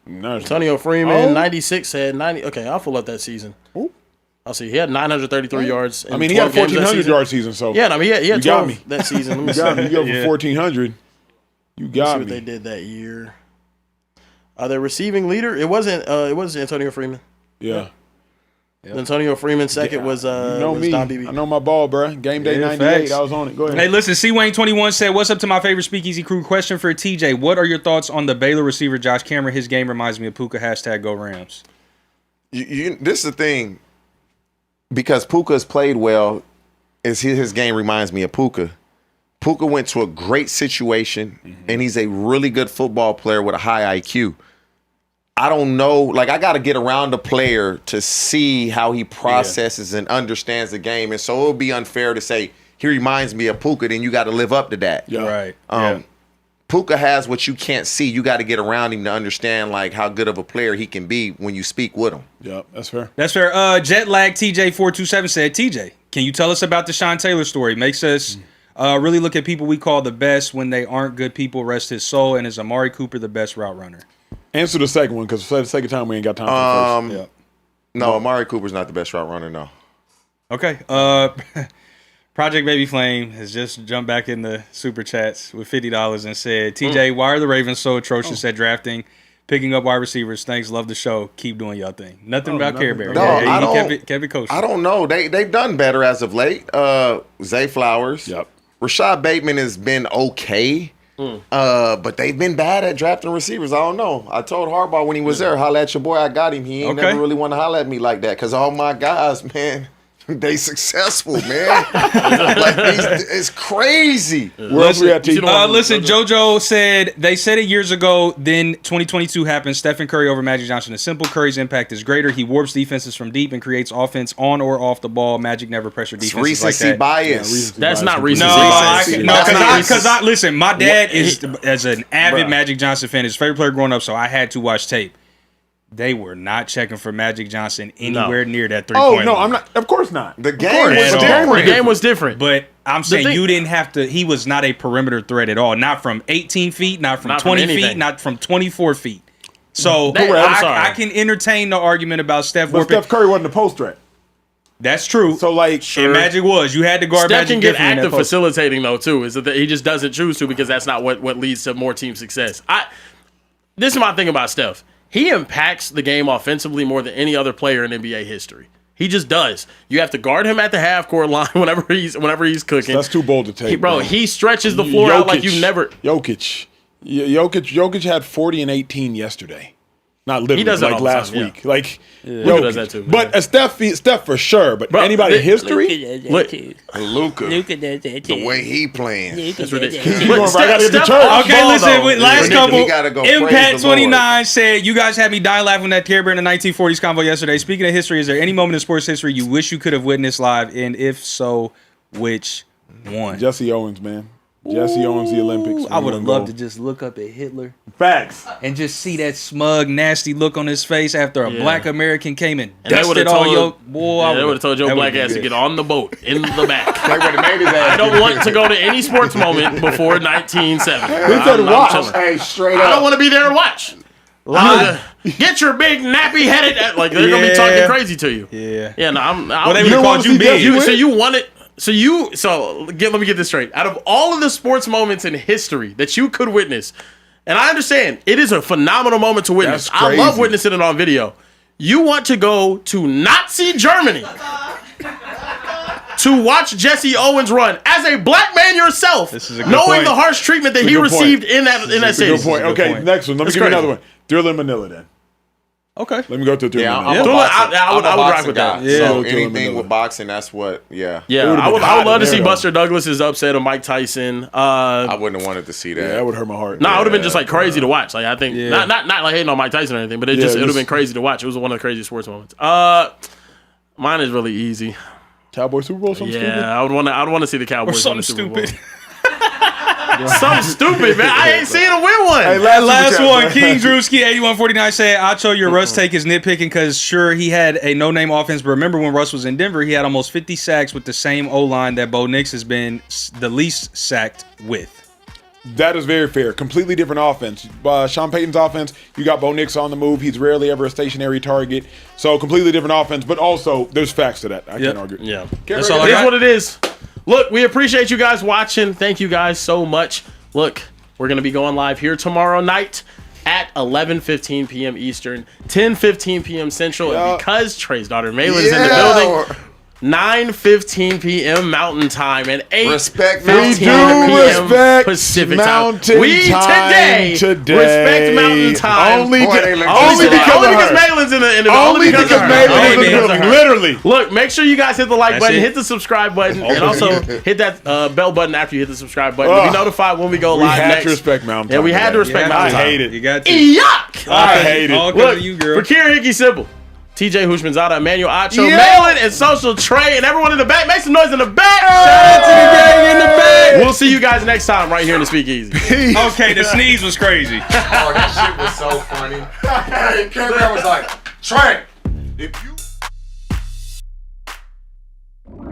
Antonio Freeman, 96 had 90. Okay, I'll pull up that season. Ooh. I'll see. He had 933 yards. I mean, he had a 1,400 yard season. So yeah, I mean, he had 12 me that season. Let me you got me. You go for 1,400. You got me. What they did that year. Their receiving leader. It wasn't Antonio Freeman. Yeah. Yep. Antonio Freeman second was me. Don Beebe. I know my ball, bro. Game day 98. I was on it. Go ahead. Hey, listen. C Wayne 21 said, "What's up to my favorite Speakeasy crew? Question for TJ: what are your thoughts on the Baylor receiver Josh Cameron? His game reminds me of Puka. #Go Rams. This is the thing, because Puka's played well. His game reminds me of Puka. Puka went to a great situation, and he's a really good football player with a high IQ. I don't know. Like, I got to get around the player to see how he processes and understands the game. And so it would be unfair to say, he reminds me of Puka, then you got to live up to that. Yeah. Right. Puka has what you can't see. You got to get around him to understand, like, how good of a player he can be when you speak with him. Yeah, that's fair. That's fair. Jetlag TJ427 said, TJ, can you tell us about the Sean Taylor story? Makes us really look at people we call the best when they aren't good people. Rest his soul. And is Amari Cooper the best route runner? Answer the second one, because for the second time we ain't got time for the first. No, Amari Cooper's not the best route runner, no. Okay. Project Baby Flame has just jumped back in the super chats with $50 and said, TJ, why are the Ravens so atrocious at drafting, picking up wide receivers? Thanks, love the show. Keep doing your thing. Nothing about Carebear. No, he kept it kosher. I don't know. They've done better as of late. Zay Flowers. Yep. Rashad Bateman has been okay. But they've been bad at drafting receivers. I don't know. I told Harbaugh when he was there, holla at your boy, I got him. He ain't never really want to holla at me like that because all my guys, man, they successful, man. It's crazy. Listen, JoJo said, they said it years ago, then 2022 happened. Stephen Curry over Magic Johnson is simple. Curry's impact is greater. He warps defenses from deep and creates offense on or off the ball. Magic never pressured defenses like that. Bias. That's not recency bias. Because listen, my dad is as an avid Magic Johnson fan, his favorite player growing up, so I had to watch tape. They were not checking for Magic Johnson anywhere near that 3-point. Oh, no, I'm not. Of course not. The game was different. The game was different. But I'm saying you didn't have to. He was not a perimeter threat at all. Not from 18 feet, not from 20 feet, not from 24 feet. So I can entertain the argument about Steph. But Steph Curry wasn't a post threat. That's true. So, like, and Magic was. You had to guard Steph Magic. Can get active facilitating, though, too. Is that he just doesn't choose to because that's not what leads to more team success. This is my thing about Steph. He impacts the game offensively more than any other player in NBA history. He just does. You have to guard him at the half court line whenever he's cooking. That's too bold to take, bro. He stretches the floor out like you've never. Jokic had 40 and 18 yesterday. Not literally, he does like last week. Yeah. Like, Luka does that too. Man. But Steph for sure. But anybody in history? Luka does that too. The way he playing. It's I ridiculous. gotta get the church. Okay, listen. Last couple. Impact29 said, you guys had me die laughing at Carebear in the 1940s convo yesterday. Speaking of history, is there any moment in sports history you wish you could have witnessed live? And if so, which one? Jesse Owens, man. Jesse Owens, the Olympics. I would have loved to just look up at Hitler. Facts. And just see that smug, nasty look on his face after a black American came and dusted all your... Boy, they would have told your black ass to get on the boat in the back. They would have made his ass. I don't want to go to any sports moment before 1970. He said watch. Hey, straight up. I don't want to be there and watch. Get your big nappy headed... Like, they're going to be talking crazy to you. Yeah. Yeah, no, they would have called you big. So you want it... let me get this straight. Out of all of the sports moments in history that you could witness, and I understand it is a phenomenal moment to witness. I love witnessing it on video. You want to go to Nazi Germany to watch Jesse Owens run as a black man yourself, knowing the harsh treatment that he received in that city. Good point. Okay, next one. Let me give you another one. Thriller in Manila then. Okay. Let me go to Thriller in Manila. I would rock with that. Yeah. So anything with boxing, that's what, Yeah, I would love to see Buster Douglas's upset of Mike Tyson. I wouldn't have wanted to see that. Yeah, that would hurt my heart. No, it would have been just like crazy to watch. Like I think not like hating on Mike Tyson or anything, but it would have been crazy to watch. It was one of the craziest sports moments. Mine is really easy. Cowboy Super Bowl, something stupid? Yeah, I'd want to see the Cowboys something win the Super Bowl. stupid. Something stupid, man. I ain't seen him win one. Hey, last one. King Drewski 8149 said, Acho, your Russ take is nitpicking because sure he had a no-name offense, but remember when Russ was in Denver, he had almost 50 sacks with the same O-line that Bo Nix has been the least sacked with. That is very fair. Completely different offense. Sean Payton's offense, you got Bo Nix on the move. He's rarely ever a stationary target. So completely different offense, but also there's facts to that. I can't argue. Yeah. That's all. It is what it is. Look, we appreciate you guys watching. Thank you guys so much. Look, we're going to be going live here tomorrow night at 11:15 p.m. Eastern, 10:15 p.m. Central. And because Trey's daughter Maylin's in the building, 9:15 p.m. Mountain Time and 8:15 p.m. Pacific Time. We today respect Mountain Time. Only because Maylin's in the building. Only because Maylin's in the building. Literally. Look, make sure you guys hit the like button, hit the subscribe button, and also hit that bell button after you hit the subscribe button to be notified when we go live next. We had to respect Mountain Time. Yeah, we had to respect Mountain Time. I hate it. You got to. Yuck! I hate it. Look, you, girl. For Kira Hickey Sybil, TJ Hushmanzada, Emmanuel Acho, Malin, and Social Trey, and everyone in the back. Make some noise in the back. Shout out to the gang in the back. We'll see you guys next time right here in the Speakeasy. Okay, the sneeze was crazy. Oh, that shit was so funny. Carebear was like, Trey, if you...